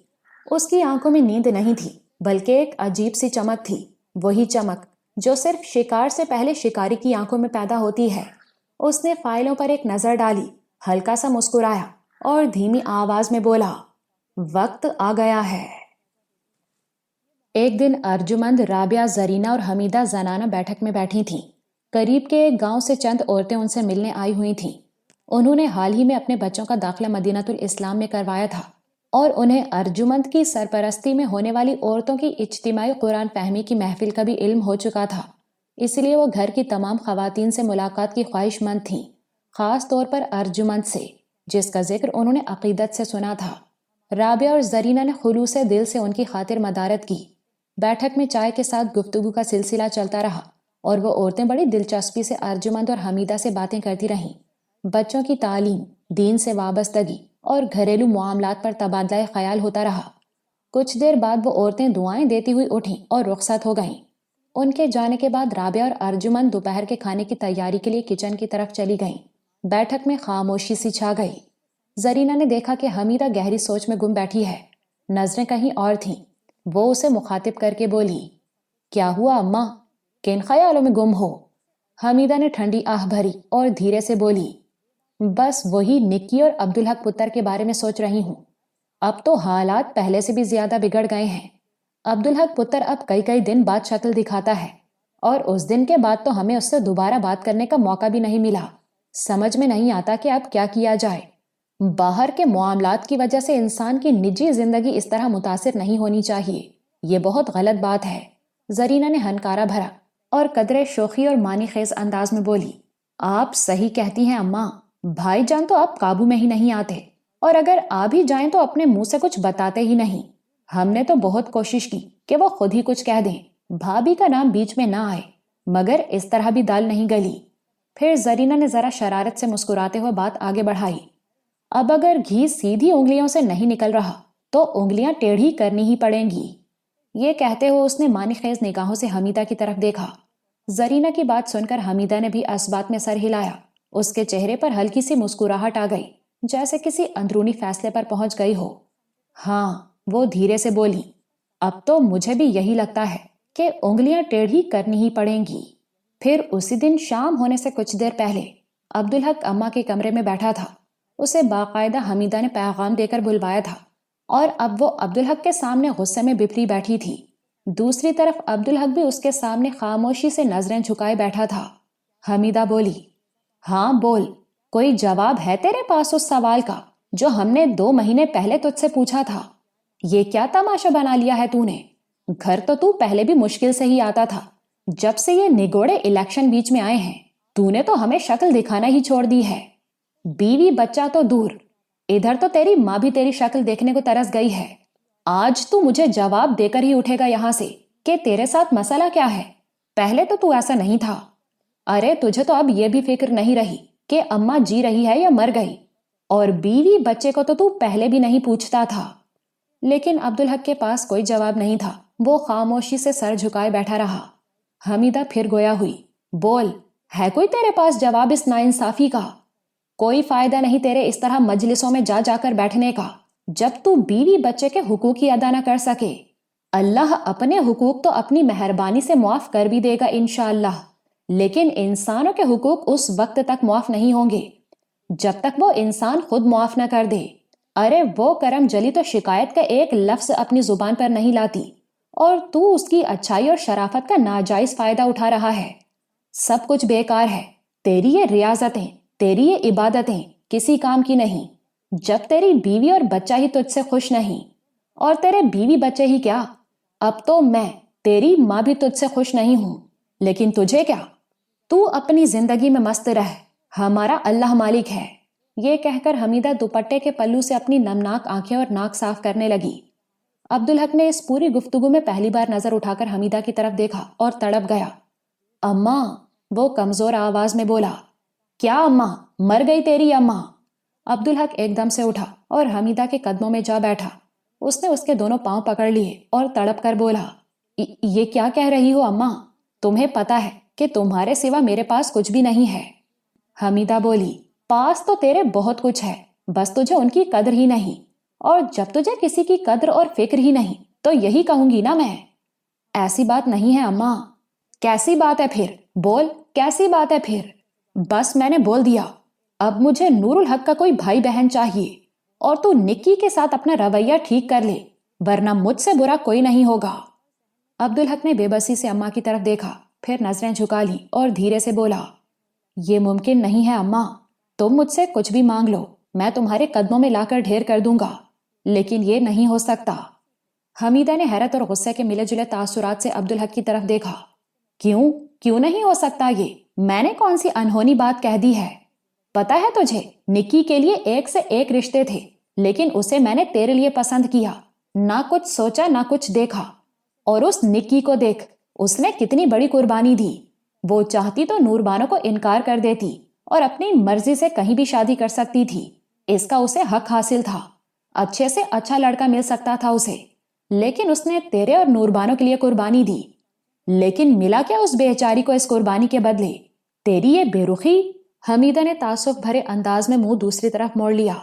اس کی آنکھوں میں نیند نہیں تھی بلکہ ایک عجیب سی چمک تھی، وہی چمک جو صرف شکار سے پہلے شکاری کی آنکھوں میں پیدا ہوتی ہے۔ اس نے فائلوں پر ایک نظر ڈالی، ہلکا سا مسکرایا اور دھیمی آواز میں بولا، وقت آ گیا ہے۔ ایک دن ارجمند، رابعہ، زرینہ اور حمیدہ زنانہ بیٹھک میں بیٹھی تھیں۔ قریب کے ایک گاؤں سے چند عورتیں ان سے ملنے آئی ہوئی تھیں۔ انہوں نے حال ہی میں اپنے بچوں کا داخلہ مدینہ الاسلام میں کروایا تھا، اور انہیں ارجمند کی سرپرستی میں ہونے والی عورتوں کی اجتماعی قرآن فہمی کی محفل کا بھی علم ہو چکا تھا، اس لیے وہ گھر کی تمام خواتین سے ملاقات کی خواہش مند تھیں، خاص طور پر ارجمند سے، جس کا ذکر انہوں نے عقیدت سے سنا تھا۔ رابعہ اور زرینہ نے خلوص دل سے ان کی خاطر مدارت کی۔ بیٹھک میں چائے کے ساتھ گفتگو کا سلسلہ چلتا رہا، اور وہ عورتیں بڑی دلچسپی سے ارجمند اور حمیدہ سے باتیں کرتی رہیں۔ بچوں کی تعلیم، دین سے وابستگی اور گھریلو معاملات پر تبادلہ خیال ہوتا رہا۔ کچھ دیر بعد وہ عورتیں دعائیں دیتی ہوئی اٹھیں اور رخصت ہو گئیں۔ ان کے جانے کے بعد رابعہ اور ارجمند دوپہر کے کھانے کی تیاری کے لیے کچن کی طرف چلی گئیں۔ بیٹھک میں خاموشی سی چھا گئی۔ زرینہ نے دیکھا کہ حمیدہ گہری سوچ میں گم بیٹھی ہے، نظریں کہیں اور تھیں۔ وہ اسے مخاطب کر کے بولی، کیا ہوا اماں، کن خیالوں میں گم ہو؟ حمیدہ نے ٹھنڈی آہ بھری اور دھیرے سے بولی، بس وہی نکی اور عبدالحق پتر کے بارے میں سوچ رہی ہوں۔ اب تو حالات پہلے سے بھی زیادہ بگڑ گئے ہیں۔ عبدالحق پتر اب کئی دن بعد شکل دکھاتا ہے، اور اس دن کے بعد تو ہمیں اس سے دوبارہ بات کرنے کا موقع بھی نہیں ملا۔ سمجھ میں نہیں آتا کہ اب کیا کیا جائے۔ باہر کے معاملات کی وجہ سے انسان کی نجی زندگی اس طرح متاثر نہیں ہونی چاہیے، یہ بہت غلط بات ہے۔ زرینہ نے ہنکارا بھرا اور قدرے شوخی اور معنی خیز انداز میں بولی، آپ صحیح کہتی ہیں اماں، بھائی جان تو اب قابو میں ہی نہیں آتے، اور اگر آ بھی جائیں تو اپنے منہ سے کچھ بتاتے ہی نہیں۔ ہم نے تو بہت کوشش کی کہ وہ خود ہی کچھ کہہ دیں، بھابھی کا نام بیچ میں نہ آئے، مگر اس طرح بھی دال نہیں گلی۔ پھر زرینہ نے ذرا شرارت سے مسکراتے ہوئے بات آگے بڑھائی، اب اگر گھی سیدھی انگلیوں سے نہیں نکل رہا تو انگلیاں ٹیڑھی کرنی ہی پڑیں گی۔ یہ کہتے ہوئے اس نے معنی خیز نگاہوں سے حمیدہ کی طرف دیکھا۔ زرینہ کی بات سن کر حمیدہ نے بھی اس بات میں سر ہلایا۔ اس کے چہرے پر ہلکی سی مسکراہٹ آ گئی، جیسے کسی اندرونی فیصلے پر پہنچ گئی ہو۔ ہاں، وہ دھیرے سے بولی، اب تو مجھے بھی یہی لگتا ہے کہ انگلیاں ٹیڑھی کرنی ہی پڑیں گی۔ پھر اسی دن شام ہونے سے کچھ دیر پہلے عبدالحق اماں کے کمرے میں بیٹھا تھا۔ اسے باقاعدہ حمیدہ نے پیغام دے کر بلوایا تھا، اور اب وہ عبدالحق کے سامنے غصے میں بپری بیٹھی تھی۔ دوسری طرف عبدالحق بھی اس کے سامنے خاموشی سے نظریں جھکائے بیٹھا تھا۔ حمیدہ بولی، ہاں بول، کوئی جواب ہے تیرے پاس اس سوال کا جو ہم نے 2 مہینے پہلے تجھ سے پوچھا تھا؟ یہ کیا تماشا بنا لیا ہے تو نے؟ گھر تو پہلے بھی مشکل سے ہی آتا تھا، جب سے یہ نگوڑے الیکشن بیچ میں آئے ہیں تو نے تو ہمیں شکل دکھانا ہی چھوڑ دی ہے۔ بیوی بچہ تو دور، ادھر تو تیری ماں بھی تیری شکل دیکھنے کو ترس گئی ہے۔ آج تو مجھے جواب دے کر ہی اٹھے گا یہاں سے کہ تیرے ساتھ مسئلہ کیا ہے؟ پہلے تو ایسا نہیں تھا۔ ارے تجھے تو اب یہ بھی فکر نہیں رہی کہ اماں جی رہی ہے یا مر گئی، اور بیوی بچے کو تو پہلے بھی نہیں پوچھتا تھا۔ لیکن عبدالحق کے پاس کوئی جواب نہیں تھا، وہ خاموشی سے سر جھکائے بیٹھا رہا۔ حمیدہ پھر گویا ہوئی، بول، ہے کوئی تیرے پاس جواب اس ناانصافی کا؟ کوئی فائدہ نہیں تیرے اس طرح مجلسوں میں جا جا کر بیٹھنے کا جب تو بیوی بچے کے حقوق ہی ادا نہ کر سکے۔ اللہ اپنے حقوق تو اپنی مہربانی سے معاف کر بھی دے گا انشاءاللہ، لیکن انسانوں کے حقوق اس وقت تک معاف نہیں ہوں گے جب تک وہ انسان خود معاف نہ کر دے۔ ارے وہ کرم جلی تو شکایت کا ایک لفظ اپنی زبان پر نہیں لاتی، اور تو اس کی اچھائی اور شرافت کا ناجائز فائدہ اٹھا رہا ہے۔ سب کچھ بیکار ہے، تیری یہ ریاضتیں، تیری یہ عبادتیں کسی کام کی نہیں، جب تیری بیوی اور بچہ ہی تجھ سے خوش نہیں۔ اور تیرے بیوی بچے ہی کیا، اب تو میں تیری ماں بھی تجھ سے خوش نہیں ہوں، لیکن تجھے کیا، تو اپنی زندگی میں مست رہ، ہمارا اللہ مالک ہے۔ یہ کہہ کر حمیدہ دوپٹے کے پلو سے اپنی نمناک آنکھیں اور ناک صاف کرنے لگی۔ عبدالحق نے اس پوری گفتگو میں پہلی بار نظر اٹھا کر حمیدہ کی طرف دیکھا اور تڑپ گیا۔ اماں، وہ کمزور آواز میں بولا۔ کیا اماں، مر گئی تیری اماں؟ عبدالحق ایک دم سے اٹھا اور حمیدہ کے قدموں میں جا بیٹھا۔ اس نے اس کے دونوں پاؤں پکڑ لیے اور تڑپ کر بولا، یہ کیا کہہ رہی ہو اماں؟ تمہیں پتا ہے کہ تمہارے سوا میرے پاس کچھ بھی نہیں ہے۔ حمیدہ بولی، پاس تو تیرے بہت کچھ ہے، بس تجھے ان کی قدر ہی نہیں، اور جب تجھے کسی کی قدر اور فکر ہی نہیں تو یہی کہوں گی نا میں۔ ایسی بات نہیں ہے اماں۔ کیسی بات ہے پھر؟ بول، کیسی بات ہے پھر؟ بس میں نے بول دیا، اب مجھے نور الحق کا کوئی بھائی بہن چاہیے، اور تو نکی کے ساتھ اپنا رویہ ٹھیک کر لے، ورنہ مجھ سے برا کوئی نہیں ہوگا۔ عبدالحق نے بے بسی سے اماں کی طرف دیکھا، پھر نظریں جھکا لی اور دھیرے سے بولا، یہ ممکن نہیں ہے اماں، تم مجھ سے کچھ بھی مانگ لو، میں تمہارے قدموں میں لا کر ڈھیر کر دوں گا، لیکن یہ نہیں ہو سکتا۔ حمیدہ نے حیرت اور غصے کے ملے جلے تاثرات سے عبدالحق کی طرف دیکھا۔ کیوں نہیں ہو سکتا؟ یہ میں نے کون سی انہونی بات کہہ دی ہے؟ پتا ہے تجھے، نکی کے لیے ایک سے ایک رشتے تھے، لیکن اسے میں نے تیرے لیے پسند کیا، نہ کچھ سوچا نہ کچھ دیکھا۔ اور اس نکی کو دیکھ، اس نے کتنی بڑی قربانی دی۔ وہ چاہتی تو نور بانو کو انکار کر دیتی اور اپنی مرضی سے کہیں بھی شادی کر سکتی تھی، اس کا اسے حق حاصل تھا، اچھے سے اچھا لڑکا مل سکتا تھا اسے، لیکن اس نے تیرے اور نور بانو کے لیے قربانی دی۔ لیکن ملا کیا اس بیچاری کو اس قربانی کے بدلے؟ تیری یہ بے رخی۔ حمیدہ نے تعصب بھرے انداز میں منہ دوسری طرف موڑ لیا،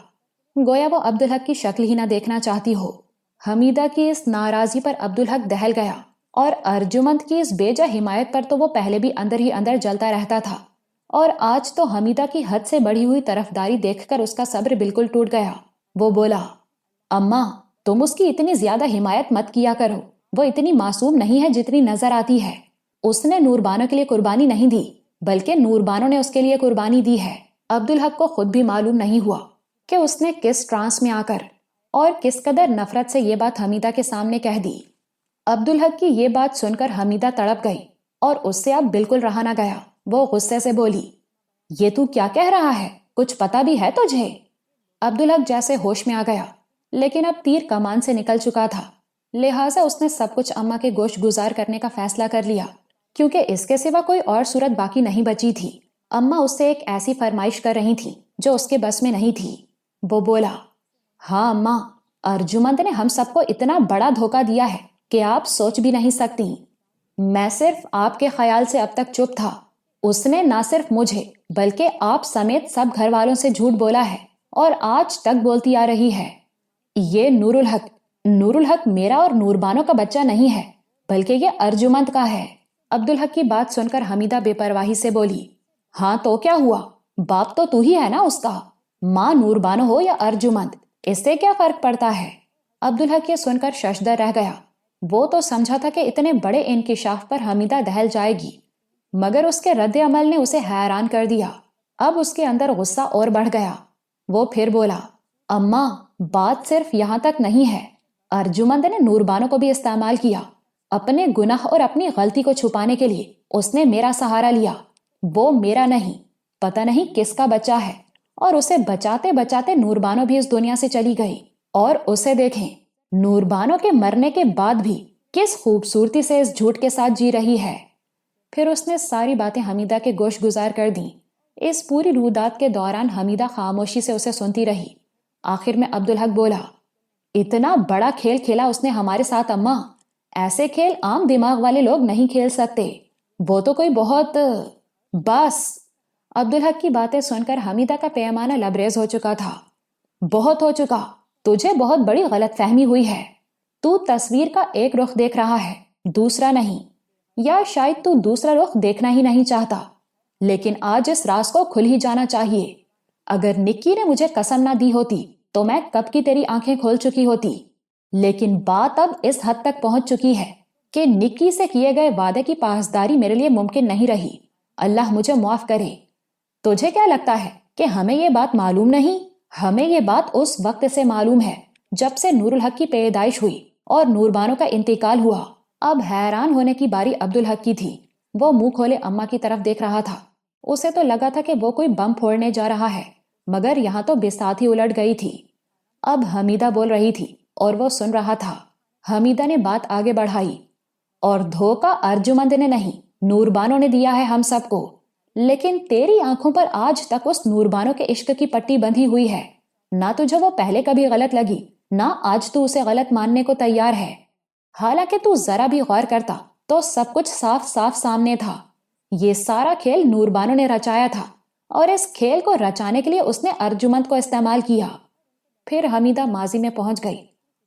گویا وہ عبدالحق کی شکل ہی نہ دیکھنا چاہتی ہو۔ حمیدہ کی اس ناراضی پر عبدالحق دہل گیا، اور ارجمند کی اس بے جا حمایت پر تو وہ پہلے بھی اندر ہی اندر جلتا رہتا تھا، اور آج تو حمیدہ کی حد سے بڑھی ہوئی طرفداری دیکھ کر اس کا صبر بالکل ٹوٹ گیا۔ وہ بولا، اماں، تم اس کی اتنی زیادہ حمایت مت کیا کرو، وہ اتنی معصوم نہیں ہے جتنی نظر آتی ہے۔ اس نے نور بانو کے لیے قربانی نہیں دی بلکہ نور بانو نے اس کے لیے قربانی دی ہے۔ عبدالحق کو خود بھی معلوم نہیں ہوا کہ اس نے کس ٹرانس میں آ کر اور کس قدر نفرت سے یہ بات حمیدہ کے سامنے کہہ دی۔ عبدالحق کی یہ بات سن کر حمیدہ تڑپ گئی اور اس سے اب بالکل رہا نہ گیا۔ وہ غصے سے بولی، یہ تو کیا کہہ رہا ہے؟ کچھ پتہ بھی ہے تجھے؟ عبدالحق جیسے ہوش میں آ گیا، لیکن اب تیر کمان سے نکل چکا تھا، لہٰذا اس نے سب کچھ اماں کے گوشت گزار کرنے کا فیصلہ کر لیا، کیونکہ اس کے سوا کوئی اور صورت باقی نہیں بچی تھی۔ اماں اس سے ایک ایسی فرمائش کر رہی تھی جو اس کے بس میں نہیں تھی۔ وہ بولا، ہاں اماں، ارجمند نے ہم سب کو اتنا بڑا دھوکہ دیا ہے کہ آپ سوچ بھی نہیں سکتی۔ میں صرف آپ کے خیال سے اب تک چپ تھا۔ اس نے نہ صرف مجھے بلکہ آپ سمیت سب گھر والوں سے جھوٹ بولا ہے اور آج تک بولتی آ رہی ہے۔ یہ نور الحق میرا اور نور بانو کا بچہ نہیں ہے بلکہ یہ ارجمند کا ہے۔ عبدالحق کی بات سن کر حمیدہ بے پرواہی سے بولی، ہاں تو کیا ہوا؟ باپ تو ہی ہے نا اس کا، ماں نور بانو ہو یا ارجمند، اس سے کیا فرق پڑتا ہے؟ عبدالحق یہ سن کر ششدر رہ گیا۔ وہ تو سمجھا تھا کہ اتنے بڑے انکشاف پر حمیدہ دہل جائے گی، مگر اس کے رد عمل نے اسے حیران کر دیا۔ اب اس کے اندر غصہ اور بڑھ گیا۔ وہ پھر بولا، اماں، بات صرف یہاں تک نہیں ہے۔ ارجمند نے نور بانو کو بھی استعمال کیا۔ اپنے گناہ اور اپنی غلطی کو چھپانے کے لیے اس نے میرا سہارا لیا۔ وہ میرا نہیں، پتہ نہیں کس کا بچہ ہے، اور اسے بچاتے بچاتے نور بانو بھی اس دنیا سے چلی گئی۔ اور اسے دیکھیں، نور بانو کے مرنے کے بعد بھی کس خوبصورتی سے اس جھوٹ کے ساتھ جی رہی ہے۔ پھر اس نے ساری باتیں حمیدہ کے گوش گزار کر دیں۔ اس پوری رودات کے دوران حمیدہ خاموشی سے اسے سنتی رہی۔ آخر میں عبدالحق بولا، اتنا بڑا کھیل کھیلا اس نے ہمارے ساتھ اماں، ایسے کھیل عام دماغ والے لوگ نہیں کھیل سکتے، وہ تو کوئی بہت… بس۔ عبدالحق کی باتیں سن کر حمیدہ کا پیمانہ لبریز ہو چکا تھا۔ بہت ہو چکا، تجھے بہت بڑی غلط فہمی ہوئی ہے۔ تو تصویر کا ایک رخ دیکھ رہا ہے، دوسرا نہیں، یا شاید تو دوسرا رخ دیکھنا ہی نہیں چاہتا، لیکن آج اس راز کو کھل ہی جانا چاہیے۔ اگر نکی نے مجھے قسم نہ دی ہوتی تو میں کب کی تیری آنکھیں کھول چکی ہوتی، لیکن بات اب اس حد تک پہنچ چکی ہے کہ نکی سے کیے گئے وعدے کی پاسداری میرے لیے ممکن نہیں رہی۔ اللہ مجھے معاف کرے۔ تجھے کیا لگتا ہے کہ ہمیں یہ بات معلوم نہیں؟ ہمیں یہ بات اس وقت سے معلوم ہے جب سے نور الحق کی پیدائش ہوئی اور نور بانو کا انتقال ہوا۔ اب حیران ہونے کی باری عبدالحق کی تھی۔ وہ منہ کھولے اماں کی طرف دیکھ رہا تھا۔ اسے تو لگا تھا کہ وہ کوئی بم پھوڑنے جا رہا ہے، مگر یہاں تو بساط ہی الٹ گئی تھی۔ اب حمیدہ بول رہی تھی اور وہ سن رہا تھا۔ حمیدہ نے بات آگے بڑھائی، اور دھوکہ ارجمند نے نہیں، نور بانو نے دیا ہے ہم سب کو، لیکن تیری آنکھوں پر آج تک اس نور بانو کے عشق کی پٹی بندھی ہوئی ہے۔ نہ تجھے وہ پہلے کبھی غلط لگی، نہ آج تو اسے غلط ماننے کو تیار ہے۔ حالانکہ تو ذرا بھی غور کرتا تو سب کچھ صاف صاف سامنے تھا۔ یہ سارا کھیل نور بانو نے رچایا تھا، اور اس کھیل کو رچانے کے لیے اس نے ارجمند کو استعمال کیا۔ پھر حمیدہ ماضی میں پہنچ گئی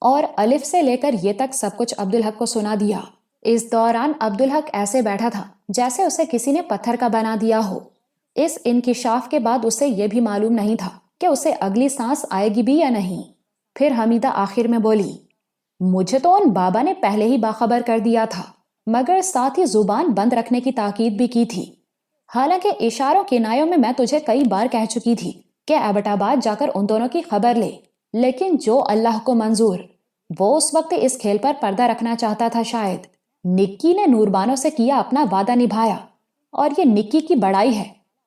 اور الف سے لے کر یہ تک سب کچھ عبدالحق کو سنا دیا۔ اس دوران عبدالحق ایسے بیٹھا تھا جیسے اسے کسی نے پتھر کا بنا دیا ہو۔ اس انکشاف کے بعد اسے یہ بھی معلوم نہیں تھا کہ اسے اگلی سانس آئے گی بھی یا نہیں۔ پھر حمیدہ آخر میں بولی، مجھے تو ان بابا نے پہلے ہی باخبر کر دیا تھا، مگر ساتھ ہی زبان بند رکھنے کی تاکید بھی کی تھی۔ حالانکہ اشاروں کنایوں میں تجھے کئی بار کہہ چکی تھی کہ ایبٹ آباد جا کر ان دونوں کی خبر لے، لیکن جو اللہ کو منظور، وہ اس وقت اس کھیل پر پردہ رکھنا چاہتا تھا۔ شاید نکی نے نور بانو سے کیا اپنا وعدہ نبھایا، اور یہ نکی کی بڑائی ہے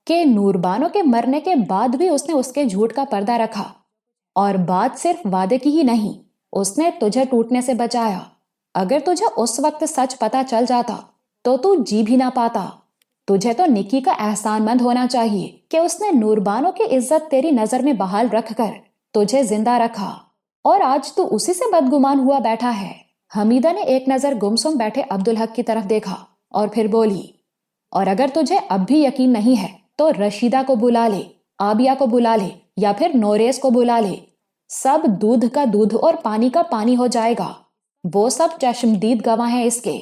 کہ نور بانو کے مرنے کے بعد بھی اس نے اس کے جھوٹ کا پردہ رکھا، اور بات صرف وعدے کی ہی نہیں، اس نے تجھے ٹوٹنے سے بچایا۔ اگر تجھے اس وقت سچ پتا چل جاتا تو جی بھی نہ پاتا۔ تجھے تو نکی کا احسان مند ہونا چاہیے کہ اس نے نور بانو کی عزت تیری نظر میں بحال رکھ کر تجھے زندہ رکھا، اور آج تو اسی سے بدگمان ہوا بیٹھا ہے۔ حمیدہ نے ایک نظر گمسم بیٹھے عبدالحق کی طرف دیکھا اور پھر بولی، اور اگر تجھے اب بھی یقین نہیں ہے تو رشیدہ کو بلا لے، آبیہ کو بلا لے، یا پھر نوریز کو بلا لے۔ سب دودھ کا دودھ اور پانی کا پانی ہو جائے گا۔ وہ سب چشمدید گواہ ہیں اس کے۔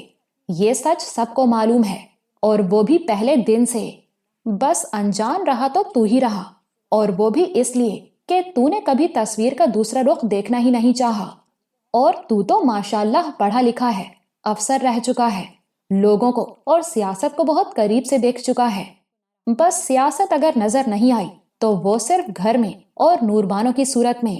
یہ سچ سب کو معلوم ہے، اور وہ بھی پہلے دن سے۔ بس انجان رہا تو ہی رہا، اور وہ بھی اس لیے کہ تو نے کبھی تصویر کا دوسرا رخ دیکھنا ہی نہیں چاہا۔ اور تو ماشاءاللہ پڑھا لکھا ہے، افسر رہ چکا ہے، لوگوں کو اور سیاست کو بہت قریب سے دیکھ چکا ہے۔ بس سیاست اگر نظر نہیں آئی تو وہ صرف گھر میں اور نوربانوں کی صورت میں۔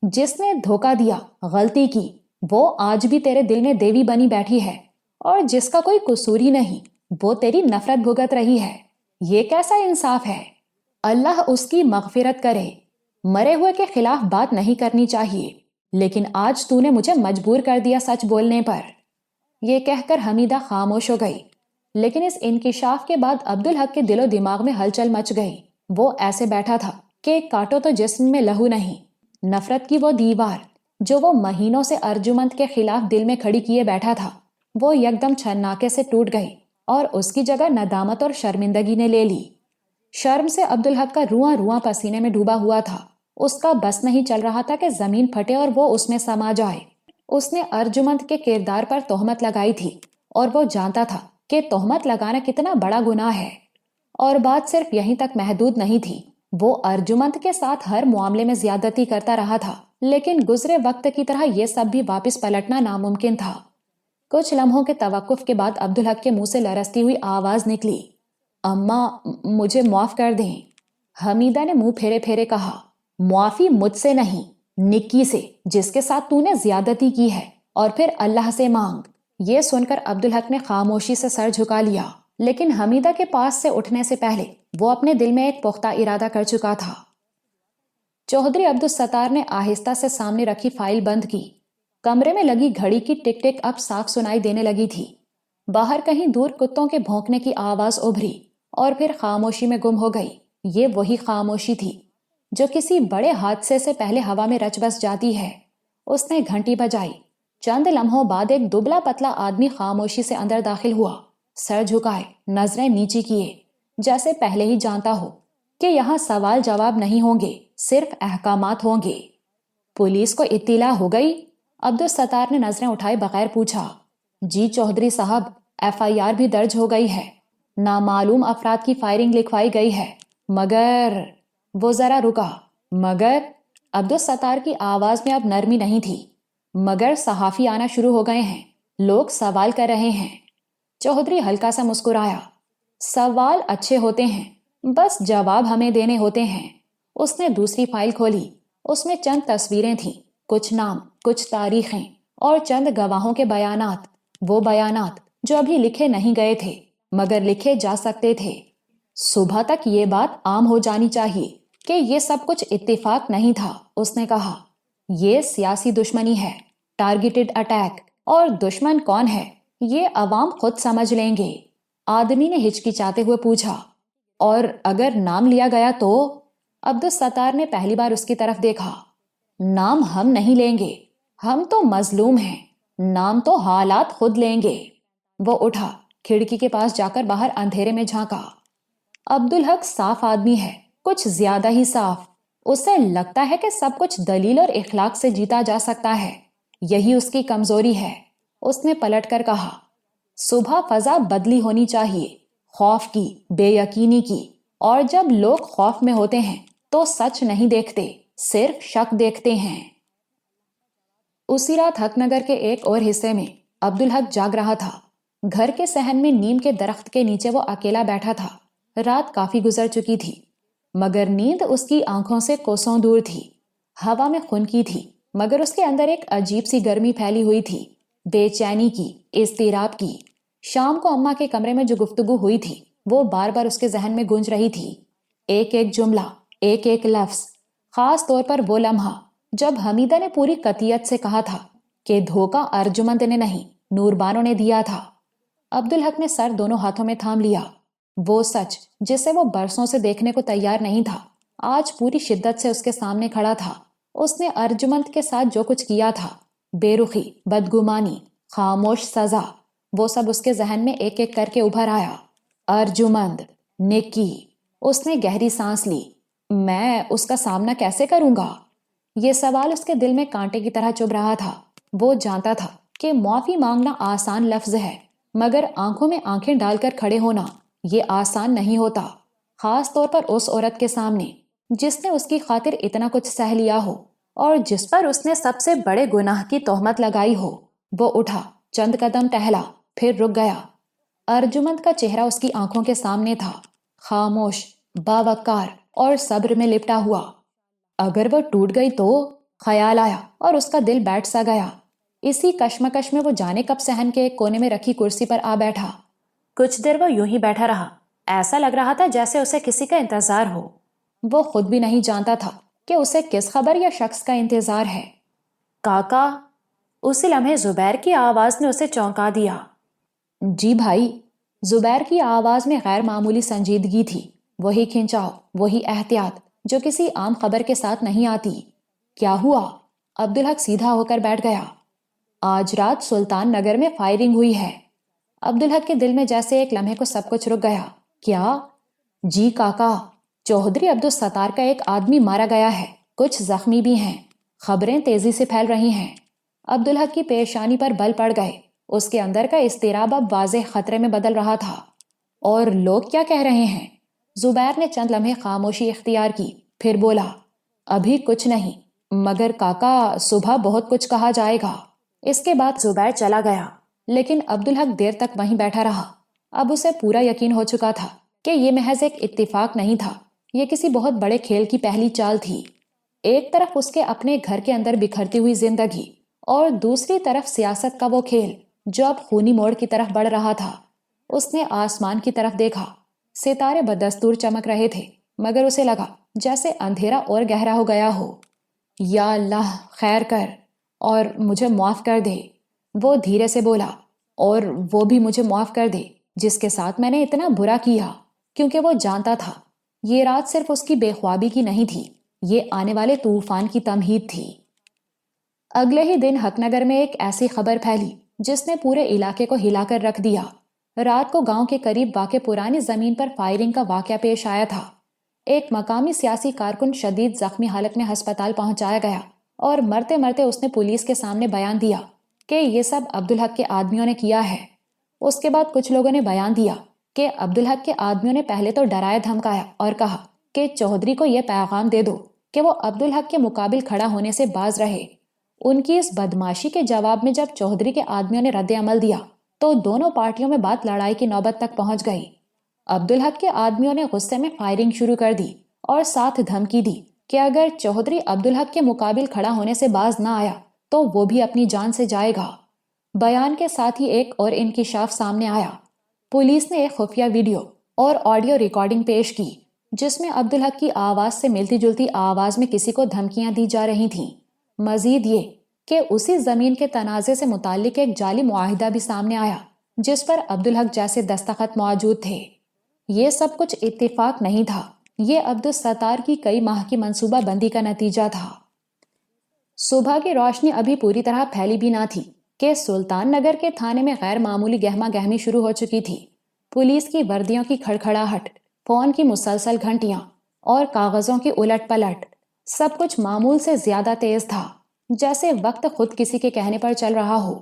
جس نے دھوکہ دیا، غلطی کی، وہ آج بھی تیرے دل میں دیوی بنی بیٹھی ہے، اور جس کا کوئی قصور ہی نہیں وہ تیری نفرت بھگت رہی ہے۔ یہ کیسا انصاف ہے؟ اللہ اس کی مغفرت کرے۔ مرے ہوئے کے خلاف بات نہیں کرنی چاہیے، لیکن آج تو نے مجھے مجبور کر دیا سچ بولنے پر۔ یہ کہہ کر حمیدہ خاموش ہو گئی، لیکن اس انکشاف کے بعد عبدالحق کے دل و دماغ میں ہلچل مچ گئی۔ وہ ایسے بیٹھا تھا کہ کاٹو تو جسم میں لہو نہیں۔ نفرت کی وہ دیوار جو وہ مہینوں سے ارجمند کے خلاف دل میں کھڑی کیے بیٹھا تھا، وہ یکدم چھناکے سے ٹوٹ گئی، اور اس کی جگہ ندامت اور شرمندگی نے لے لی۔ شرم سے عبدالحق کا رواں رواں پسینے میں ڈوبا ہوا تھا۔ اس کا بس نہیں چل رہا تھا کہ زمین پھٹے اور وہ اس میں سما جائے۔ اس نے ارجمند کے کردار پر تہمت لگائی تھی، اور وہ جانتا تھا کہ تہمت لگانا کتنا بڑا گناہ ہے۔ اور بات صرف یہیں تک محدود نہیں تھی، وہ ارجمند کے ساتھ ہر معاملے میں زیادتی کرتا رہا تھا، لیکن گزرے وقت کی طرح یہ سب بھی واپس پلٹنا ناممکن تھا۔ کچھ لمحوں کے توقف کے بعد عبدالحق کے منہ سے لرزتی ہوئی آواز نکلی، اماں مجھے معاف کر دیں۔ حمیدہ نے منہ پھیرے پھیرے کہا، معافی مجھ سے نہیں، نکی سے، جس کے ساتھ تو نے زیادتی کی ہے، اور پھر اللہ سے مانگ۔ یہ سن کر عبدالحق نے خاموشی سے سر جھکا لیا، لیکن حمیدہ کے پاس سے اٹھنے سے پہلے وہ اپنے دل میں ایک پختہ ارادہ کر چکا تھا۔ چودھری عبدالستار نے آہستہ سے سامنے رکھی فائل بند کی۔ کمرے میں لگی گھڑی کی ٹک ٹک اب صاف سنائی دینے لگی تھی۔ باہر کہیں دور کتوں کے بھونکنے کی آواز ابھری اور پھر خاموشی میں گم ہو گئی۔ یہ وہی خاموشی تھی جو کسی بڑے حادثے سے پہلے ہوا میں رچ بس جاتی ہے۔ اس نے گھنٹی بجائی۔ چند لمحوں بعد ایک دبلا پتلا آدمی خاموشی سے اندر داخل ہوا، سر جھکائے، نظریں نیچی کیے، جیسے پہلے ہی جانتا ہو کہ یہاں سوال جواب نہیں ہوں گے، صرف احکامات ہوں گے۔ پولیس کو اطلاع ہو گئی؟ عبدالستار نے نظریں اٹھائے بغیر پوچھا۔ جی چودھری صاحب، FIR بھی درج ہو گئی ہے، نامعلوم افراد کی فائرنگ لکھوائی گئی ہے، مگر… وہ ذرا رکا۔ مگر؟ عبدالستار کی آواز میں اب نرمی نہیں تھی۔ مگر صحافی آنا شروع ہو گئے ہیں، لوگ سوال کر رہے ہیں۔ چودھری ہلکا سا مسکرایا۔ سوال اچھے ہوتے ہیں، بس جواب ہمیں دینے ہوتے ہیں۔ اس نے دوسری فائل کھولی۔ اس میں چند تصویریں تھیں، کچھ نام، کچھ تاریخیں اور چند گواہوں کے بیانات، وہ بیانات جو ابھی لکھے نہیں گئے تھے مگر لکھے جا سکتے تھے۔ صبح تک یہ بات عام ہو جانی چاہیے کہ یہ سب کچھ اتفاق نہیں تھا، اس نے کہا۔ یہ سیاسی دشمنی ہے، ٹارگیٹڈ اٹیک، اور دشمن کون ہے یہ عوام خود سمجھ لیں گے۔ آدمی نے ہچکچاتے ہوئے پوچھا، اور اگر نام لیا گیا تو؟ عبدالستار نے پہلی بار اس کی طرف دیکھا۔ نام ہم نہیں لیں گے، ہم تو مظلوم ہیں، نام تو حالات خود لیں گے۔ وہ اٹھا، کھڑکی کے پاس جا کر باہر اندھیرے میں جھانکا۔ عبدالحق صاف آدمی ہے، کچھ زیادہ ہی صاف۔ اسے لگتا ہے کہ سب کچھ دلیل اور اخلاق سے جیتا جا سکتا ہے، یہی اس کی کمزوری ہے۔ اس نے پلٹ کر کہا، صبح فضا بدلی ہونی چاہیے، خوف کی، بے یقینی کی، اور جب لوگ خوف میں ہوتے ہیں تو سچ نہیں دیکھتے، صرف شک دیکھتے ہیں۔ اسی رات حق نگر کے ایک اور حصے میں عبدالحق جاگ رہا تھا۔ گھر کے صحن میں نیم کے درخت کے نیچے وہ اکیلا بیٹھا تھا۔ رات کافی گزر چکی تھی، مگر نیند اس کی آنکھوں سے کوسوں دور تھی۔ ہوا میں خنکی تھی، مگر اس کے اندر ایک عجیب سی گرمی پھیلی ہوئی تھی، بے چینی کی، اضطراب کی۔ شام کو اماں کے کمرے میں جو گفتگو ہوئی تھی وہ بار بار اس کے ذہن میں گونج رہی تھی، ایک ایک جملہ، ایک ایک لفظ، خاص طور پر وہ لمحہ جب حمیدہ نے پوری قطعیت سے کہا تھا کہ دھوکہ ارجمند نے نہیں، نوربانوں نے دیا تھا۔ عبدالحق نے سر دونوں ہاتھوں میں تھام لیا۔ وہ سچ جسے وہ برسوں سے دیکھنے کو تیار نہیں تھا، آج پوری شدت سے اس کے سامنے کھڑا تھا۔ اس نے ارجمند کے ساتھ جو کچھ کیا تھا، بے رخی، بدگمانی، خاموش سزا، وہ سب اس کے ذہن میں ایک ایک کر کے ابھر آیا۔ ارجمند، نکی۔ اس نے گہری سانس لی۔ میں اس کا سامنا کیسے کروں گا؟ یہ سوال اس کے دل میں کانٹے کی طرح چبھ رہا تھا۔ وہ جانتا تھا کہ معافی مانگنا آسان لفظ ہے، مگر آنکھوں میں آنکھیں ڈال کر کھڑے ہونا یہ آسان نہیں ہوتا، خاص طور پر اس عورت کے سامنے جس نے اس کی خاطر اتنا کچھ سہ لیا ہو اور جس پر اس نے سب سے بڑے گناہ کی تہمت لگائی ہو۔ وہ اٹھا، چند قدم ٹہلا، پھر رک گیا۔ ارجمند کا چہرہ اس کی آنکھوں کے سامنے تھا، خاموش، باوقار اور صبر میں لپٹا ہوا۔ اگر وہ ٹوٹ گئی تو خیال آیا اور اس کا دل بیٹھ سا گیا۔ اسی کشمکش میں وہ جانے کب صحن کے ایک کونے میں رکھی کرسی پر آ بیٹھا۔ کچھ دیر وہ یوں ہی بیٹھا رہا، ایسا لگ رہا تھا جیسے اسے کسی کا انتظار ہو۔ وہ خود بھی نہیں جانتا تھا کہ اسے کس خبر یا شخص کا انتظار ہے۔ کاکا، اسی لمحے زبیر کی آواز نے اسے چونکا دیا۔ جی بھائی۔ زبیر کی آواز میں غیر معمولی سنجیدگی تھی، وہی کھنچاؤ، وہی احتیاط جو کسی عام خبر کے ساتھ نہیں آتی۔ کیا ہوا؟ عبدالحق سیدھا ہو کر بیٹھ گیا۔ آج رات سلطان نگر میں فائرنگ ہوئی ہے۔ عبدالحق کے دل میں جیسے ایک لمحے کو سب کچھ رک گیا۔ کیا؟ جی کاکا، چودھری عبدالستار کا ایک آدمی مارا گیا ہے، کچھ زخمی بھی ہیں، خبریں تیزی سے پھیل رہی ہیں۔ عبدالحق کی پیشانی پر بل پڑ گئے، اس کے اندر کا اضطراب اب واضح خطرے میں بدل رہا تھا۔ اور لوگ کیا کہہ رہے ہیں؟ زبیر نے چند لمحے خاموشی اختیار کی، پھر بولا، ابھی کچھ نہیں، مگر کاکا صبح بہت کچھ کہا جائے گا۔ اس کے بعد زبیر چلا گیا، لیکن عبدالحق دیر تک وہیں بیٹھا رہا۔ اب اسے پورا یقین ہو چکا تھا کہ یہ محض ایک اتفاق نہیں تھا، یہ کسی بہت بڑے کھیل کی پہلی چال تھی۔ ایک طرف اس کے اپنے گھر کے اندر بکھرتی ہوئی زندگی، اور دوسری طرف سیاست کا وہ کھیل جو اب خونی موڑ کی طرف بڑھ رہا تھا۔ اس نے آسمان کی طرف دیکھا، ستارے بدستور چمک رہے تھے، مگر اسے لگا جیسے اندھیرا اور گہرا ہو گیا ہو۔ یا اللہ خیر کر اور مجھے معاف کر دے، وہ دھیرے سے بولا، اور وہ بھی مجھے معاف کر دے جس کے ساتھ میں نے اتنا برا کیا، کیونکہ وہ جانتا تھا یہ رات صرف اس کی بے خوابی کی نہیں تھی، یہ آنے والے طوفان کی تمہید تھی۔ اگلے ہی دن حق نگر میں ایک ایسی خبر پھیلی جس نے پورے علاقے کو ہلا کر رکھ دیا۔ رات کو گاؤں کے قریب واقع پرانی زمین پر فائرنگ کا واقعہ پیش آیا تھا۔ ایک مقامی سیاسی کارکن شدید زخمی حالت میں ہسپتال پہنچایا گیا، اور مرتے مرتے اس نے پولیس کے سامنے بیان دیا کہ یہ سب عبدالحق کے آدمیوں نے کیا ہے۔ اس کے بعد کچھ لوگوں نے بیان دیا کہ عبدالحق کے آدمیوں نے پہلے تو ڈرایا دھمکایا اور کہا کہ چودھری کو یہ پیغام دے دو کہ وہ عبدالحق کے مقابل کھڑا ہونے سے باز رہے۔ ان کی اس بدماشی کے جواب میں جب چودھری کے آدمیوں نے رد عمل دیا تو دونوں پارٹیوں میں بات لڑائی کی نوبت تک پہنچ گئی۔ عبدالحق کے آدمیوں نے غصے میں فائرنگ شروع کر دی اور ساتھ دھمکی دی کہ اگر چودھری عبدالحق کے مقابل کھڑا ہونے سے باز نہ آیا تو وہ بھی اپنی جان سے جائے گا۔ بیان کے ساتھ ہی ایک اور انکشاف سامنے آیا۔ پولیس نے ایک خفیہ ویڈیو اور آڈیو ریکارڈنگ پیش کی جس میں عبدالحق کی آواز سے ملتی جلتی آواز میں کسی کو دھمکیاں دی جا رہی تھیں۔ مزید یہ کہ اسی زمین کے تنازع سے متعلق ایک جعلی معاہدہ بھی سامنے آیا جس پر عبدالحق جیسے دستخط موجود تھے۔ یہ سب کچھ اتفاق نہیں تھا، یہ عبدالستار کی کئی ماہ کی منصوبہ بندی کا نتیجہ تھا۔ صبح کی روشنی ابھی پوری طرح پھیلی بھی نہ تھی کہ سلطان نگر کے تھانے میں غیر معمولی گہما گہمی شروع ہو چکی تھی۔ پولیس کی وردیوں کی کھڑکھڑاہٹ، فون کی مسلسل گھنٹیاں اور کاغذوں کی الٹ پلٹ، سب کچھ معمول سے زیادہ تیز تھا، جیسے وقت خود کسی کے کہنے پر چل رہا ہو۔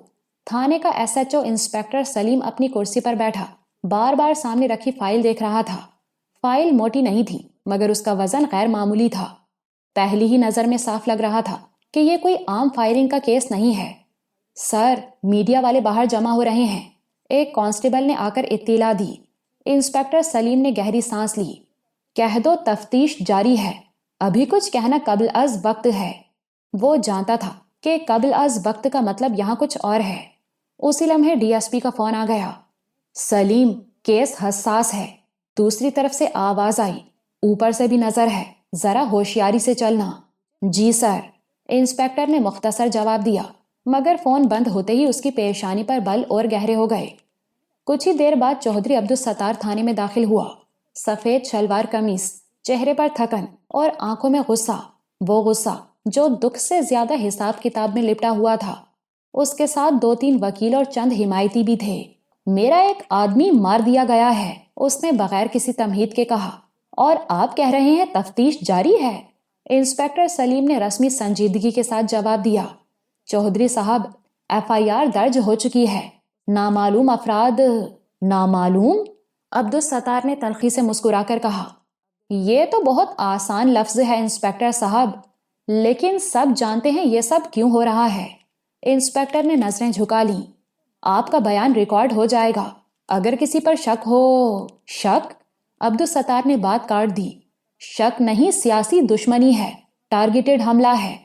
تھانے کا ایس ایچ او انسپکٹر سلیم اپنی کرسی پر بیٹھا بار بار سامنے رکھی فائل دیکھ رہا تھا۔ فائل موٹی نہیں تھی، مگر اس کا وزن غیر معمولی تھا۔ پہلی ہی نظر میں صاف لگ رہا تھا کہ یہ کوئی عام فائرنگ کا کیس نہیں ہے۔ سر، میڈیا والے باہر جمع ہو رہے ہیں، ایک کانسٹیبل نے آ کر اطلاع دی۔ انسپکٹر سلیم نے گہری سانس لی۔ کہہ دو تفتیش جاری ہے، ابھی کچھ کہنا قبل از وقت ہے۔ وہ جانتا تھا کہ قبل از وقت کا مطلب یہاں کچھ اور ہے۔ اسی لمحے ڈی ایس پی کا فون آ گیا۔ سلیم، کیس حساس ہے۔ دوسری طرف سے آواز آئی، اوپر سے بھی نظر ہے، ذرا ہوشیاری سے چلنا۔ جی سر، انسپکٹر نے مختصر جواب دیا، مگر فون بند ہوتے ہی اس کی پیشانی پر بل اور گہرے ہو گئے۔ کچھ ہی دیر بعد چودھری عبدالستار تھانے میں داخل ہوا۔ سفید شلوار قمیص، چہرے پر تھکن اور آنکھوں میں غصہ، وہ غصہ جو دکھ سے زیادہ حساب کتاب میں لپٹا ہوا تھا۔ اس کے ساتھ 2-3 وکیل اور چند حمایتی بھی تھے۔ میرا ایک آدمی مار دیا گیا ہے، اس نے بغیر کسی تمہید کے کہا، اور آپ کہہ رہے ہیں تفتیش جاری ہے؟ انسپکٹر سلیم نے رسمی سنجیدگی کے ساتھ جواب دیا۔ چودھری صاحب، ایف آئی آر درج ہو چکی ہے، نامعلوم افراد۔ نامعلوم؟ عبدالستار نے تلخی سے مسکرا کر کہا۔ یہ تو بہت آسان لفظ ہے انسپکٹر صاحب، لیکن سب جانتے ہیں یہ سب کیوں ہو رہا ہے۔ انسپکٹر نے نظریں جھکا لیں۔ آپ کا بیان ریکارڈ ہو جائے گا، اگر کسی پر شک ہو۔ شک؟ عبدالستار نے بات کاٹ دی۔ شک نہیں، سیاسی دشمنی ہے، ٹارگیٹڈ حملہ ہے۔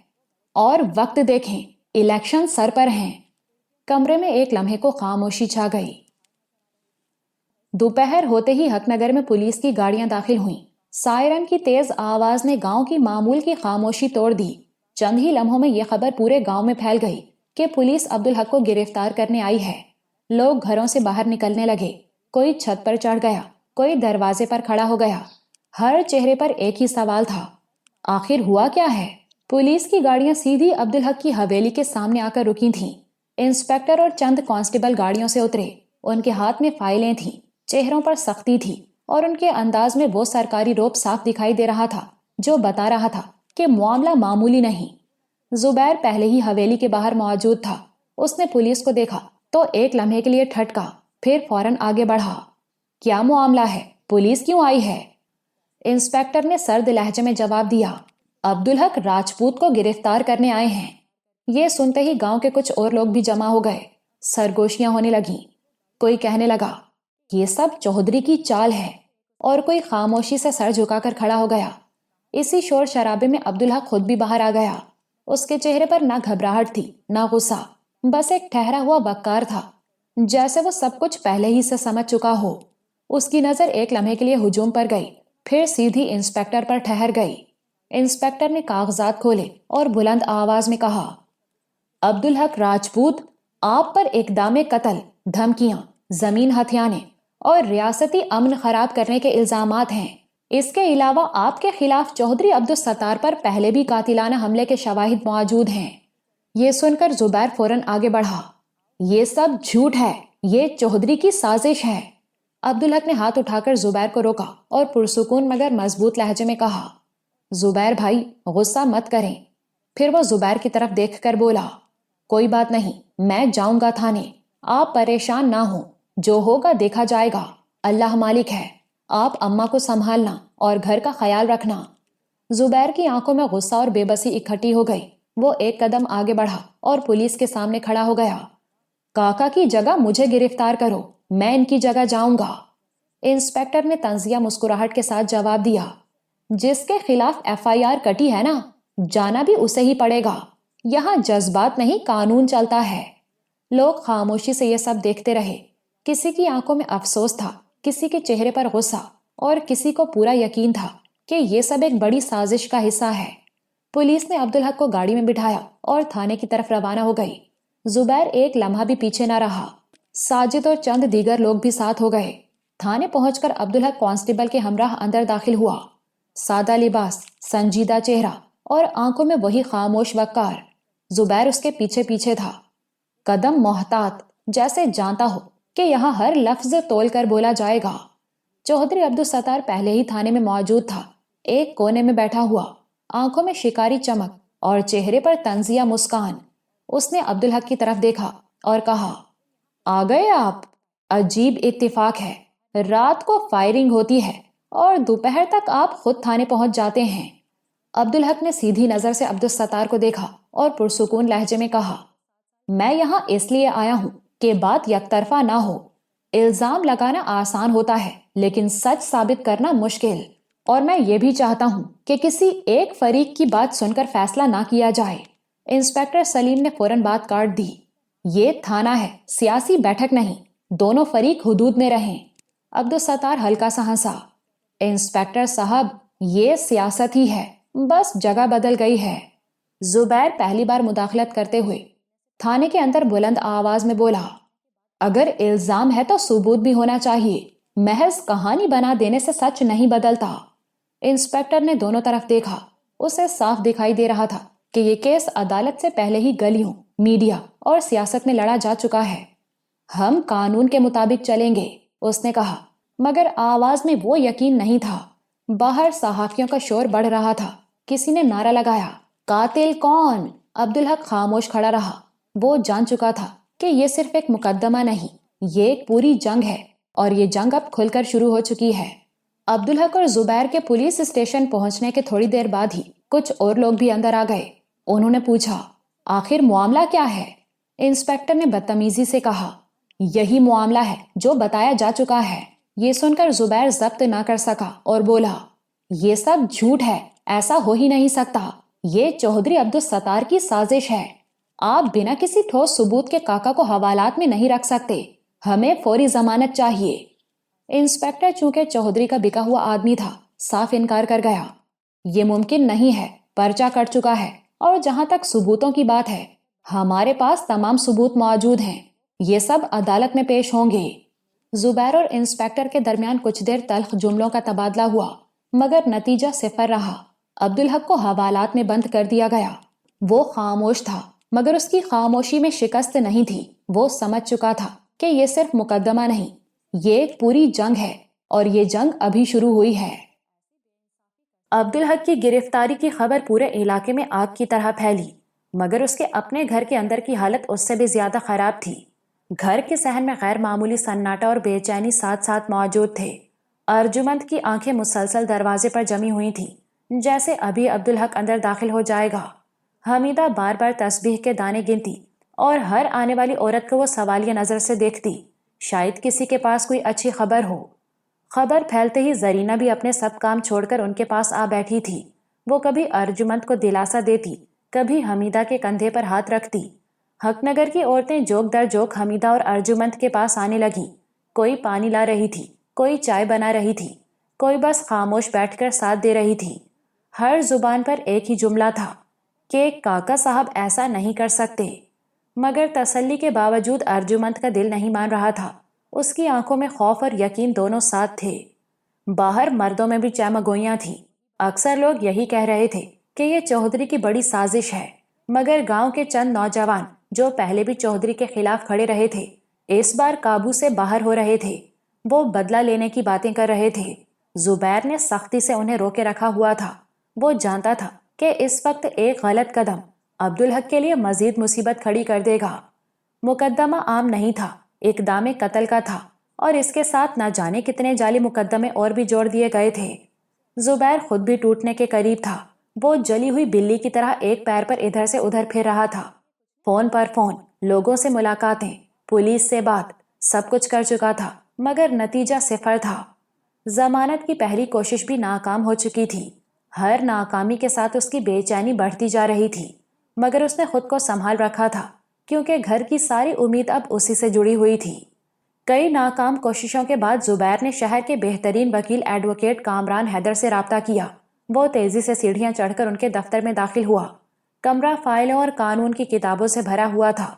اور وقت دیکھیں، الیکشن سر پر ہیں۔ کمرے میں ایک لمحے کو خاموشی چھا گئی۔ دوپہر ہوتے ہی حق نگر میں پولیس کی گاڑیاں داخل ہوئیں۔ سائرن کی تیز آواز نے گاؤں کی معمول کی خاموشی توڑ دی۔ چند ہی لمحوں میں یہ خبر پورے گاؤں میں پھیل گئی کہ پولیس عبدالحق کو گرفتار کرنے آئی ہے۔ لوگ گھروں سے باہر نکلنے لگے، کوئی چھت پر چڑھ گیا، کوئی دروازے پر کھڑا ہو گیا۔ ہر چہرے پر ایک ہی سوال تھا، آخر ہوا کیا ہے؟ پولیس کی گاڑیاں سیدھی عبدالحق کی حویلی کے سامنے آ کر رکی تھیں۔ انسپکٹر اور چند کانسٹیبل گاڑیوں سے اترے۔ ان کے ہاتھ میں فائلیں تھیں، چہروں پر سختی تھی، اور ان کے انداز میں وہ سرکاری روب صاف دکھائی دے رہا تھا جو بتا رہا تھا کہ معاملہ معمولی نہیں۔ زبیر پہلے ہی حویلی کے باہر موجود تھا۔ اس نے پولیس کو دیکھا تو ایک لمحے کے لیے ٹھٹکا، پھر فوراً آگے بڑھا۔ کیا معاملہ ہے؟ پولیس کیوں آئی ہے؟ انسپکٹر نے سرد لہجے میں جواب دیا، عبدالحق راجپوت کو گرفتار کرنے آئے ہیں۔ یہ سنتے ہی گاؤں کے کچھ اور لوگ بھی جمع ہو گئے۔ سرگوشیاں ہونے لگیں۔ کوئی کہنے لگا، یہ سب چودھری کی چال ہے، اور کوئی خاموشی سے سر جھکا کر کھڑا ہو گیا۔ اسی شور شرابے میں عبدالحق خود بھی باہر آ گیا۔ اس کے چہرے پر نہ گھبراہٹ تھی، نہ غصہ، بس ایک ٹھہرا ہوا وقار تھا، جیسے وہ سب کچھ پہلے ہی سے سمجھ چکا ہو۔ اس کی نظر ایک لمحے کے لیے ہجوم پر گئی، پھر سیدھی انسپکٹر پر ٹھہر گئی۔ انسپکٹر نے کاغذات کھولے اور بلند آواز میں کہا، عبدالحق راجپوت، آپ پر اقدام قتل، دھمکیاں، زمین ہتھیانے اور ریاستی امن خراب کرنے کے الزامات ہیں۔ اس کے علاوہ آپ کے خلاف چودھری عبدالستار پر پہلے بھی قاتلانہ حملے کے شواہد موجود ہیں۔ یہ سن کر زبیر فوراً آگے بڑھا، یہ سب جھوٹ ہے، یہ چودھری کی سازش ہے۔ عبدالحق نے ہاتھ اٹھا کر زبیر کو روکا اور پرسکون مگر مضبوط لہجے میں کہا، زبیر بھائی، غصہ مت کریں۔ پھر وہ زبیر کی طرف دیکھ کر بولا، کوئی بات نہیں، میں جاؤں گا تھانے، آپ پریشان نہ ہوں، جو ہوگا دیکھا جائے گا، اللہ مالک ہے، آپ اماں کو سنبھالنا اور گھر کا خیال رکھنا۔ زبیر کی آنکھوں میں غصہ اور بے بسی اکٹھی ہو گئی۔ وہ ایک قدم آگے بڑھا اور پولیس کے سامنے کھڑا ہو گیا۔ کاکا کی جگہ مجھے گرفتار کرو، میں ان کی جگہ جاؤں گا۔ انسپکٹر نے طنزیہ مسکراہٹ کے ساتھ جواب دیا، جس کے خلاف FIR کٹی ہے نا، جانا بھی اسے ہی پڑے گا۔ یہاں جذبات نہیں، قانون چلتا ہے۔ لوگ خاموشی سے یہ سب دیکھتے رہے۔ کسی کی آنکھوں میں افسوس تھا، کسی کے چہرے پر غصہ، اور کسی کو پورا یقین تھا کہ یہ سب ایک بڑی سازش کا حصہ ہے۔ پولیس نے عبدالحق کو گاڑی میں بٹھایا اور تھانے کی طرف روانہ ہو گئی۔ زبیر ایک لمحہ بھی پیچھے نہ رہا۔ ساجد اور چند دیگر لوگ بھی ساتھ ہو گئے۔ تھانے پہنچ کر عبدالحق کانسٹیبل کے ہمراہ اندر داخل ہوا۔ سادہ لباس، سنجیدہ چہرہ اور آنکھوں میں وہی خاموش وقار۔ زبیر اس کے پیچھے پیچھے تھا، قدم محتاط، جیسے جانتا ہو کہ یہاں ہر لفظ تول کر بولا جائے گا۔ چودھری عبدالستار پہلے ہی تھانے میں موجود تھا، ایک کونے میں بیٹھا ہوا، آنکھوں میں شکاری چمک اور چہرے پر طنزیہ مسکان۔ اس نے عبدالحق کی طرف دیکھا اور کہا، آ گئے آپ؟ عجیب اتفاق ہے، رات کو فائرنگ ہوتی ہے اور دوپہر تک آپ خود تھانے پہنچ جاتے ہیں۔ عبدالحق نے سیدھی نظر سے عبدالستار کو دیکھا اور پرسکون لہجے میں کہا، میں یہاں اس لیے آیا ہوں کہ بات یک طرفہ نہ ہو۔ الزام لگانا آسان ہوتا ہے لیکن سچ ثابت کرنا مشکل، اور میں یہ بھی چاہتا ہوں کہ کسی ایک فریق کی بات سن کر فیصلہ نہ کیا جائے۔ انسپکٹر سلیم نے فوراً بات کاٹ دی، یہ تھانہ ہے، سیاسی بیٹھک نہیں، دونوں فریق حدود میں رہیں۔ عبدالستار ہلکا سا ہنسا، انسپکٹر صاحب، یہ سیاست ہی ہے، بس جگہ بدل گئی ہے۔ زبیر پہلی بار مداخلت کرتے ہوئے تھانے کے اندر بلند آواز میں بولا، اگر الزام ہے تو ثبوت بھی ہونا چاہیے، محض کہانی بنا دینے سے سچ نہیں بدلتا۔ انسپکٹر نے دونوں طرف دیکھا۔ اسے صاف دکھائی دے رہا تھا کہ یہ کیس عدالت سے پہلے ہی گلیوں، میڈیا اور سیاست میں لڑا جا چکا ہے۔ ہم قانون کے مطابق چلیں گے، اس نے کہا، مگر آواز میں وہ یقین نہیں تھا۔ باہر صحافیوں کا شور بڑھ رہا تھا۔ کسی نے نعرہ لگایا، قاتل کون؟ عبدالحق خاموش کھڑا رہا۔ وہ جان چکا تھا کہ یہ صرف ایک مقدمہ نہیں، یہ ایک پوری جنگ ہے، اور یہ جنگ اب کھل کر شروع ہو چکی ہے۔ عبدالحق اور زبیر کے پولیس اسٹیشن پہنچنے کے تھوڑی دیر بعد ہی کچھ اور لوگ بھی اندر آ گئے۔ انہوں نے پوچھا، آخر معاملہ کیا ہے؟ انسپکٹر نے بدتمیزی سے کہا، یہی معاملہ ہے جو بتایا جا چکا ہے۔ یہ سن کر زبیر ضبط نہ کر سکا اور بولا، یہ سب جھوٹ ہے، ایسا ہو ہی نہیں سکتا، یہ چودھری عبدالستار کی سازش ہے۔ آپ بنا کسی ٹھوس ثبوت کے کاکا کو حوالات میں نہیں رکھ سکتے، ہمیں فوری ضمانت چاہیے۔ انسپکٹر چونکہ چودھری کا بکا ہوا آدمی تھا، صاف انکار کر گیا۔ یہ ممکن نہیں ہے، پرچہ کٹ چکا ہے، اور جہاں تک ثبوتوں کی بات ہے، ہمارے پاس تمام ثبوت موجود ہیں، یہ سب عدالت میں پیش ہوں گے۔ زبیر اور انسپکٹر کے درمیان کچھ دیر تلخ جملوں کا تبادلہ ہوا، مگر نتیجہ صفر رہا۔ عبدالحق کو حوالات میں بند کر دیا گیا۔ وہ خاموش تھا، مگر اس کی خاموشی میں شکست نہیں تھی۔ وہ سمجھ چکا تھا کہ یہ صرف مقدمہ نہیں، یہ ایک پوری جنگ ہے، اور یہ جنگ ابھی شروع ہوئی ہے۔ عبدالحق کی گرفتاری کی خبر پورے علاقے میں آگ کی طرح پھیلی، مگر اس کے اپنے گھر کے اندر کی حالت اس سے بھی زیادہ خراب تھی۔ گھر کے صحن میں غیر معمولی سناٹا اور بے چینی ساتھ ساتھ موجود تھے۔ ارجمند کی آنکھیں مسلسل دروازے پر جمی ہوئی تھیں، جیسے ابھی عبدالحق اندر داخل ہو جائے گا۔ حمیدہ بار بار تسبیح کے دانے گنتی اور ہر آنے والی عورت کو وہ سوالیہ نظر سے دیکھتی، شاید کسی کے پاس کوئی اچھی خبر ہو۔ خبر پھیلتے ہی زرینہ بھی اپنے سب کام چھوڑ کر ان کے پاس آ بیٹھی تھی۔ وہ کبھی ارجمند کو دلاسا دیتی، کبھی حمیدہ کے کندھے پر ہاتھ رکھتی۔ حق نگر کی عورتیں جوک در جوک حمیدہ اور ارجمند کے پاس آنے لگی۔ کوئی پانی لا رہی تھی، کوئی چائے بنا رہی تھی، کوئی بس خاموش بیٹھ کر ساتھ دے رہی تھی۔ ہر زبان پر ایک ہی جملہ تھا کہ کاکا صاحب ایسا نہیں کر سکتے، مگر تسلی کے باوجود ارجمند کا دل نہیں مان رہا تھا۔ اس کی آنکھوں میں خوف اور یقین دونوں ساتھ تھے۔ باہر مردوں میں بھی چمگوئیاں تھیں۔ اکثر لوگ یہی کہہ رہے تھے کہ یہ چودھری کی بڑی سازش ہے، مگر گاؤں کے چند نوجوان جو پہلے بھی چودھری کے خلاف کھڑے رہے تھے، اس بار قابو سے باہر ہو رہے تھے۔ وہ بدلہ لینے کی باتیں کر رہے تھے۔ زبیر نے سختی سے انہیں روکے رکھا ہوا تھا۔ وہ جانتا تھا کہ اس وقت ایک غلط قدم عبدالحق کے لیے مزید مصیبت کھڑی کر دے گا۔ مقدمہ عام نہیں تھا، اقدام قتل کا تھا، اور اس کے ساتھ نہ جانے کتنے جعلی مقدمے اور بھی جوڑ دیے گئے تھے۔ زبیر خود بھی ٹوٹنے کے قریب تھا۔ وہ جلی ہوئی بلی کی طرح ایک پیر پر ادھر سے ادھر پھر رہا تھا۔ فون پر فون، لوگوں سے ملاقاتیں، پولیس سے بات، سب کچھ کر چکا تھا، مگر نتیجہ صفر تھا۔ ضمانت کی پہلی کوشش بھی ناکام ہو چکی تھی۔ ہر ناکامی کے ساتھ اس کی بے چینی بڑھتی جا رہی تھی، مگر اس نے خود کو سنبھال رکھا تھا، کیونکہ گھر کی ساری امید اب اسی سے جڑی ہوئی تھی۔ کئی ناکام کوششوں کے بعد زبیر نے شہر کے بہترین وکیل ایڈوکیٹ کامران حیدر سے رابطہ کیا۔ وہ تیزی سے سیڑھیاں چڑھ کر ان کے دفتر میں داخل ہوا۔ کمرہ فائلوں اور قانون کی کتابوں سے بھرا ہوا تھا۔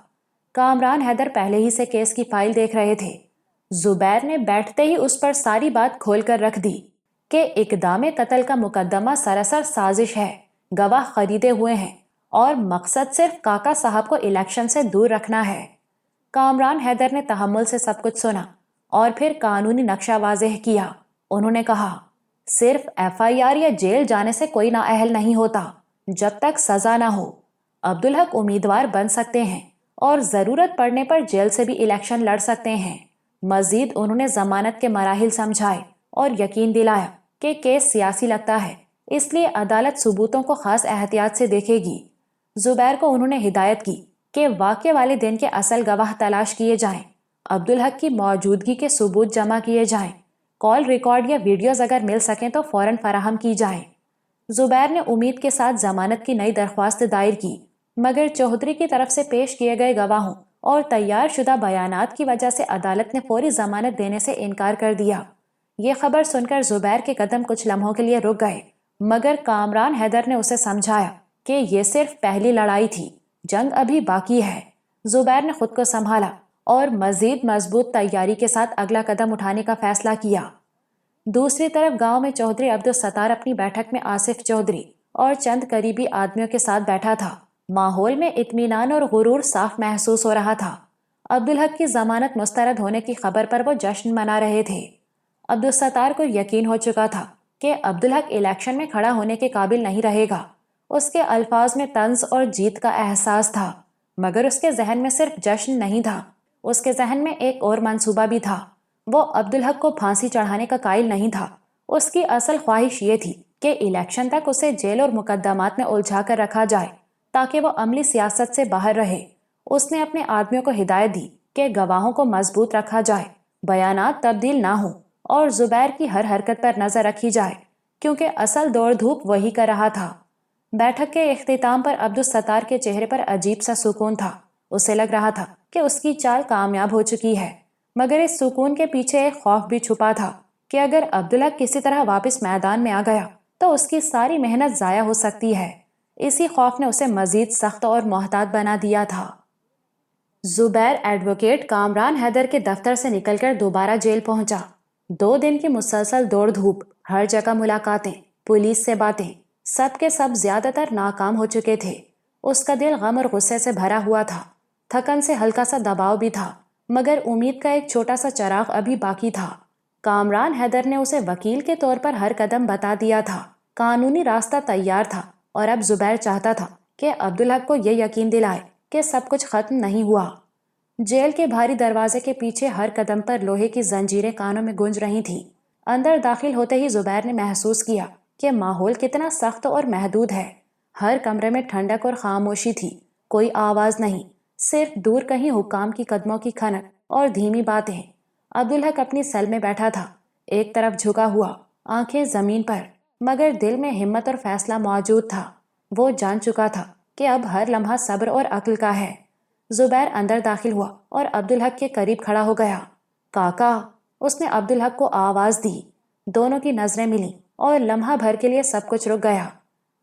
کامران حیدر پہلے ہی سے کیس کی فائل دیکھ رہے تھے۔ زبیر نے بیٹھتے ہی اس پر ساری بات کھول کر رکھ دی کہ اقدام قتل کا مقدمہ سراسر سازش ہے، گواہ خریدے ہوئے ہیں، اور مقصد صرف کاکا صاحب کو الیکشن سے دور رکھنا ہے۔ کامران حیدر نے تحمل سے سب کچھ سنا اور پھر قانونی نقشہ واضح کیا۔ انہوں نے کہا، صرف ایف آئی آر یا جیل جانے سے کوئی نااہل نہیں ہوتا جب تک سزا نہ ہو۔ عبدالحق امیدوار بن سکتے ہیں اور ضرورت پڑنے پر جیل سے بھی الیکشن لڑ سکتے ہیں۔ مزید انہوں نے ضمانت کے مراحل سمجھائے اور یقین دلایا کہ کیس سیاسی لگتا ہے، اس لیے عدالت ثبوتوں کو خاص احتیاط سے دیکھے گی۔ زبیر کو انہوں نے ہدایت کی کہ واقعے والے دن کے اصل گواہ تلاش کیے جائیں، عبدالحق کی موجودگی کے ثبوت جمع کیے جائیں، کال ریکارڈ یا ویڈیوز اگر مل سکیں تو فوراً فراہم کی جائیں۔ زبیر نے امید کے ساتھ ضمانت کی نئی درخواست دائر کی، مگر چودھری کی طرف سے پیش کیے گئے گواہوں اور تیار شدہ بیانات کی وجہ سے عدالت نے فوری ضمانت دینے سے انکار کر دیا۔ یہ خبر سن کر زبیر کے قدم کچھ لمحوں کے لیے رک گئے، مگر کامران حیدر نے اسے سمجھایا کہ یہ صرف پہلی لڑائی تھی، جنگ ابھی باقی ہے۔ زبیر نے خود کو سنبھالا اور مزید مضبوط تیاری کے ساتھ اگلا قدم اٹھانے کا فیصلہ کیا۔ دوسری طرف گاؤں میں چودھری عبدالستار اپنی بیٹھک میں آصف چودھری اور چند قریبی آدمیوں کے ساتھ بیٹھا تھا۔ ماحول میں اطمینان اور غرور صاف محسوس ہو رہا تھا۔ عبدالحق کی ضمانت مسترد ہونے کی خبر پر وہ جشن منا رہے تھے۔ عبدالستار کو یقین ہو چکا تھا کہ عبدالحق الیکشن میں کھڑا ہونے کے قابل نہیں رہے گا۔ اس کے الفاظ میں طنز اور جیت کا احساس تھا، مگر اس کے ذہن میں صرف جشن نہیں تھا، اس کے ذہن میں ایک اور منصوبہ بھی تھا۔ وہ عبدالحق کو پھانسی چڑھانے کا قائل نہیں تھا۔ اس کی اصل خواہش یہ تھی کہ الیکشن تک اسے جیل اور مقدمات میں الجھا کر رکھا جائے تاکہ وہ عملی سیاست سے باہر رہے۔ اس نے اپنے آدمیوں کو ہدایت دی کہ گواہوں کو مضبوط رکھا جائے، بیانات تبدیل نہ ہوں اور زبیر کی ہر حرکت پر نظر رکھی جائے، کیونکہ اصل دوڑ دھوپ وہی کر رہا تھا۔ بیٹھک کے اختتام پر عبدالستار کے چہرے پر عجیب سا سکون تھا۔ اسے لگ رہا تھا کہ اس کی چال کامیاب ہو چکی ہے، مگر اس سکون کے پیچھے ایک خوف بھی چھپا تھا کہ اگر عبدالحق کسی طرح واپس میدان میں آ گیا تو اس کی ساری محنت ضائع ہو سکتی ہے۔ اسی خوف نے اسے مزید سخت اور محتاط بنا دیا تھا۔ زبیر ایڈوکیٹ کامران حیدر کے دفتر سے نکل کر دوبارہ جیل پہنچا۔ 2 دن کی مسلسل دوڑ دھوپ، ہر جگہ ملاقاتیں، پولیس سے باتیں، سب کے سب زیادہ تر ناکام ہو چکے تھے۔ اس کا دل غم اور غصے سے بھرا ہوا تھا۔ تھکن سے ہلکا سا دباؤ بھی تھا، مگر امید کا ایک چھوٹا سا چراغ ابھی باقی تھا۔ کامران حیدر نے اسے وکیل کے طور پر ہر قدم بتا دیا تھا۔ قانونی راستہ تیار تھا اور اب زبیر چاہتا تھا کہ عبدالحق کو یہ یقین دلائے کہ سب کچھ ختم نہیں ہوا۔ جیل کے بھاری دروازے کے پیچھے ہر قدم پر لوہے کی زنجیریں کانوں میں گونج رہی تھیں۔ اندر داخل ہوتے ہی زبیر نے محسوس کیا کہ ماحول کتنا سخت اور محدود ہے۔ ہر کمرے میں ٹھنڈک اور خاموشی تھی، کوئی آواز نہیں، صرف دور کہیں حکام کی قدموں کی کھنک اور دھیمی باتیں۔ عبدالحق اپنی سیل میں بیٹھا تھا، ایک طرف جھکا ہوا، آنکھیں زمین پر، مگر دل میں ہمت اور فیصلہ موجود تھا۔ وہ جان چکا تھا کہ اب ہر لمحہ صبر اور عقل کا ہے۔ زبیر اندر داخل ہوا اور عبدالحق کے قریب کھڑا ہو گیا۔ کاکا، اس نے عبدالحق کو آواز دی۔ دونوں کی نظریں ملیں اور لمحہ بھر کے لیے سب کچھ رک گیا۔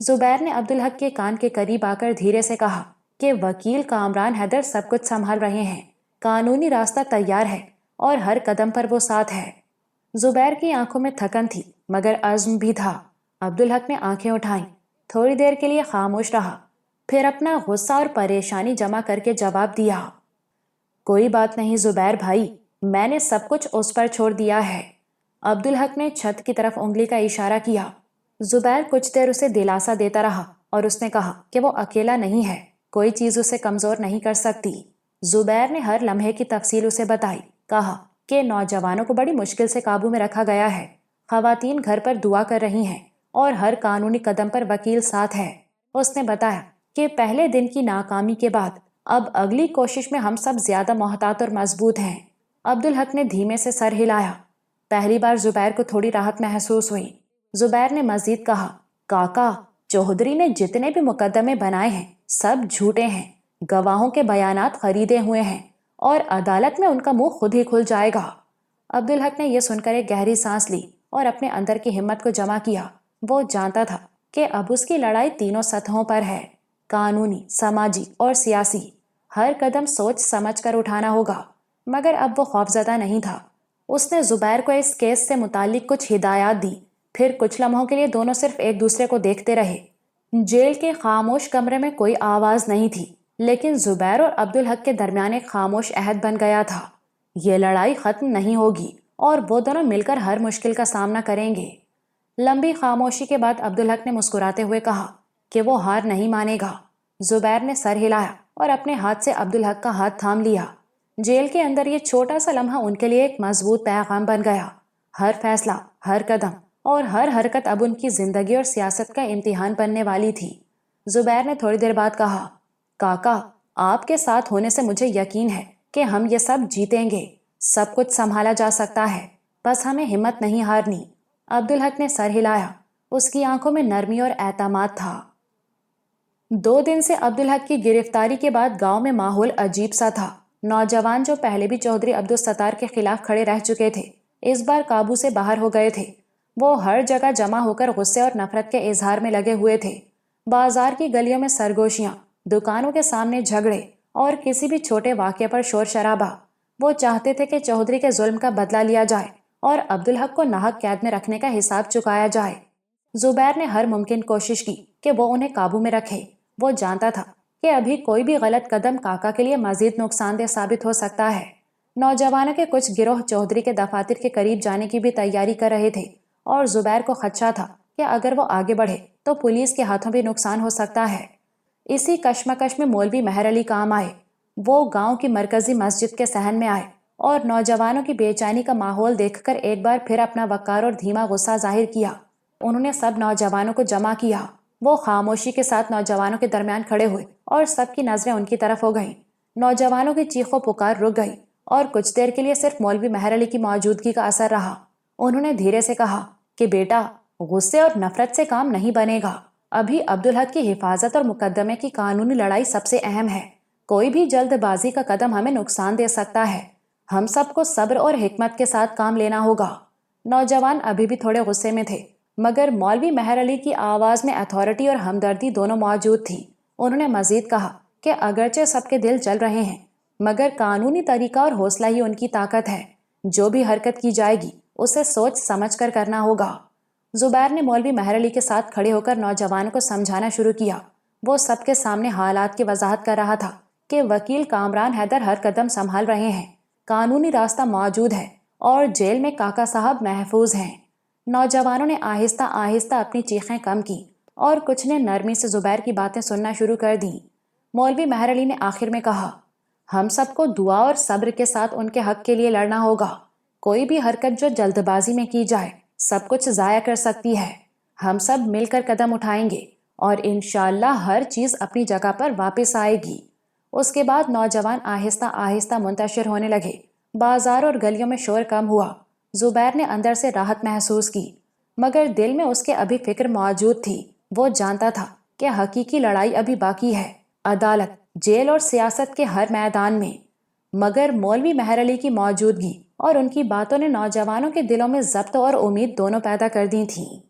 زبیر نے عبدالحق کے کان کے قریب آ کر دھیرے سے کہا کہ وکیل کامران حیدر سب کچھ سنبھال رہے ہیں، قانونی راستہ تیار ہے اور ہر قدم پر وہ ساتھ ہے۔ زبیر کی آنکھوں میں تھکن تھی مگر عزم بھی تھا۔ عبدالحق نے آنکھیں اٹھائیں، تھوڑی دیر کے لیے خاموش رہا، پھر اپنا غصہ اور پریشانی جمع کر کے جواب دیا۔ کوئی بات نہیں زبیر بھائی، میں نے سب کچھ اس پر چھوڑ دیا ہے۔ عبدالحق نے چھت کی طرف انگلی کا اشارہ کیا۔ زبیر کچھ دیر اسے دلاسا دیتا رہا اور اس نے کہا کہ وہ اکیلا نہیں ہے، کوئی چیز اسے کمزور نہیں کر سکتی۔ زبیر نے ہر لمحے کی تفصیل اسے بتائی، کہا کہ نوجوانوں کو بڑی مشکل سے قابو میں رکھا گیا ہے، خواتین گھر پر دعا کر رہی ہیں اور ہر قانونی قدم پر وکیل ساتھ ہے۔ اس نے بتایا کہ پہلے دن کی ناکامی کے بعد اب اگلی کوشش میں ہم سب زیادہ محتاط اور مضبوط ہیں۔ عبدالحق نے دھیمے سے سر ہلایا۔ پہلی بار زبیر کو تھوڑی راحت محسوس ہوئی۔ زبیر نے مزید کہا، کاکا، چودھری نے جتنے بھی مقدمے بنائے ہیں سب جھوٹے ہیں، گواہوں کے بیانات خریدے ہوئے ہیں اور عدالت میں ان کا منہ خود ہی کھل جائے گا۔ عبدالحق نے یہ سن کر ایک گہری سانس لی اور اپنے اندر کی ہمت کو جمع کیا۔ وہ جانتا تھا کہ اب اس کی لڑائی تینوں سطحوں پر ہے، قانونی، سماجی اور سیاسی۔ ہر قدم سوچ سمجھ کر اٹھانا ہوگا، مگر اب وہ خوفزدہ نہیں تھا۔ اس نے زبیر کو اس کیس سے متعلق کچھ ہدایات دی، پھر کچھ لمحوں کے لیے دونوں صرف ایک دوسرے کو دیکھتے رہے۔ جیل کے خاموش کمرے میں کوئی آواز نہیں تھی، لیکن زبیر اور عبدالحق کے درمیان ایک خاموش عہد بن گیا تھا۔ یہ لڑائی ختم نہیں ہوگی اور وہ دونوں مل کر ہر مشکل کا سامنا کریں گے۔ لمبی خاموشی کے بعد عبدالحق نے مسکراتے ہوئے کہا کہ وہ ہار نہیں مانے گا۔ زبیر نے سر ہلایا اور اپنے ہاتھ سے عبدالحق کا ہاتھ تھام لیا۔ جیل کے اندر یہ چھوٹا سا لمحہ ان کے لیے ایک مضبوط پیغام بن گیا۔ ہر فیصلہ، ہر قدم اور ہر حرکت اب ان کی زندگی اور سیاست کا امتحان بننے والی تھی۔ زبیر نے تھوڑی دیر بعد کہا، کاکا، آپ کے ساتھ ہونے سے مجھے یقین ہے کہ ہم یہ سب جیتیں گے، سب کچھ سنبھالا جا سکتا ہے، بس ہمیں ہمت نہیں ہارنی۔ عبدالحق نے سر ہلایا، اس کی آنکھوں میں نرمی اور اعتماد تھا۔ 2 دن سے عبدالحق کی گرفتاری کے بعد گاؤں میں ماحول عجیب سا تھا۔ نوجوان جو پہلے بھی چودھری عبدالستار کے خلاف کھڑے رہ چکے تھے، اس بار قابو سے باہر ہو گئے تھے۔ وہ ہر جگہ جمع ہو کر غصے اور نفرت کے اظہار میں لگے ہوئے تھے۔ بازار کی گلیوں میں سرگوشیاں، دکانوں کے سامنے جھگڑے اور کسی بھی چھوٹے واقعے پر شور شرابہ۔ وہ چاہتے تھے کہ چودھری کے ظلم کا بدلہ لیا جائے اور عبدالحق کو ناحق قید میں رکھنے کا حساب چکایا جائے۔ زبیر نے ہر ممکن کوشش کی کہ وہ انہیں قابو میں رکھے۔ وہ جانتا تھا کہ ابھی کوئی بھی غلط قدم کاکا کے لیے مزید نقصان دہ ثابت ہو سکتا ہے۔ نوجوانوں کے کچھ گروہ چودھری کے دفاتر کے قریب جانے کی بھی تیاری کر رہے تھے اور زبیر کو خدشہ تھا کہ اگر وہ آگے بڑھے تو پولیس کے ہاتھوں بھی نقصان ہو سکتا ہے۔ اسی کشمکش میں مولوی مہر علی کام آئے۔ وہ گاؤں کی مرکزی مسجد کے صحن میں آئے اور نوجوانوں کی بے چینی کا ماحول دیکھ کر ایک بار پھر اپنا وقار اور دھیما غصہ ظاہر کیا۔ انہوں نے سب نوجوانوں کو جمع کیا۔ وہ خاموشی کے ساتھ نوجوانوں کے درمیان کھڑے ہوئے اور سب کی نظریں ان کی طرف ہو گئیں۔ نوجوانوں کی چیخ و پکار رک گئی اور کچھ دیر کے لیے صرف مولوی مہر علی کی موجودگی کا اثر رہا۔ انہوں نے دھیرے سے کہا کہ بیٹا، غصے اور نفرت سے کام نہیں بنے گا۔ ابھی عبدالحق کی حفاظت اور مقدمے کی قانونی لڑائی سب سے اہم ہے۔ کوئی بھی جلد بازی کا قدم ہمیں نقصان دے سکتا ہے۔ ہم سب کو صبر اور حکمت کے ساتھ کام لینا ہوگا۔ نوجوان ابھی بھی تھوڑے غصے میں تھے، مگر مولوی مہر علی کی آواز میں اتھارٹی اور ہمدردی دونوں موجود تھی۔ انہوں نے مزید کہا کہ اگرچہ سب کے دل چل رہے ہیں، مگر قانونی طریقہ اور حوصلہ ہی ان کی طاقت ہے۔ جو بھی حرکت کی جائے گی اسے سوچ سمجھ کر کرنا ہوگا۔ زبیر نے مولوی مہر علی کے ساتھ کھڑے ہو کر نوجوانوں کو سمجھانا شروع کیا۔ وہ سب کے سامنے حالات کی وضاحت کر رہا تھا کہ وکیل کامران حیدر ہر قدم سنبھال رہے ہیں، قانونی راستہ موجود ہے اور جیل میں کاکا صاحب محفوظ ہیں۔ نوجوانوں نے آہستہ آہستہ اپنی چیخیں کم کی اور کچھ نے نرمی سے زبیر کی باتیں سننا شروع کر دیں۔ مولوی مہر علی نے آخر میں کہا، ہم سب کو دعا اور صبر کے ساتھ ان کے حق کے لیے لڑنا ہوگا۔ کوئی بھی حرکت جو جلد بازی میں کی جائے سب کچھ ضائع کر سکتی ہے۔ ہم سب مل کر قدم اٹھائیں گے اور انشاءاللہ ہر چیز اپنی جگہ پر واپس آئے گی۔ اس کے بعد نوجوان آہستہ آہستہ منتشر ہونے لگے۔ بازار اور گلیوں میں شور کم ہوا۔ زبیر نے اندر سے راحت محسوس کی، مگر دل میں اس کے ابھی فکر موجود تھی۔ وہ جانتا تھا کہ حقیقی لڑائی ابھی باقی ہے، عدالت، جیل اور سیاست کے ہر میدان میں۔ مگر مولوی مہر علی کی موجودگی اور ان کی باتوں نے نوجوانوں کے دلوں میں ضبط اور امید دونوں پیدا کر دی تھیں۔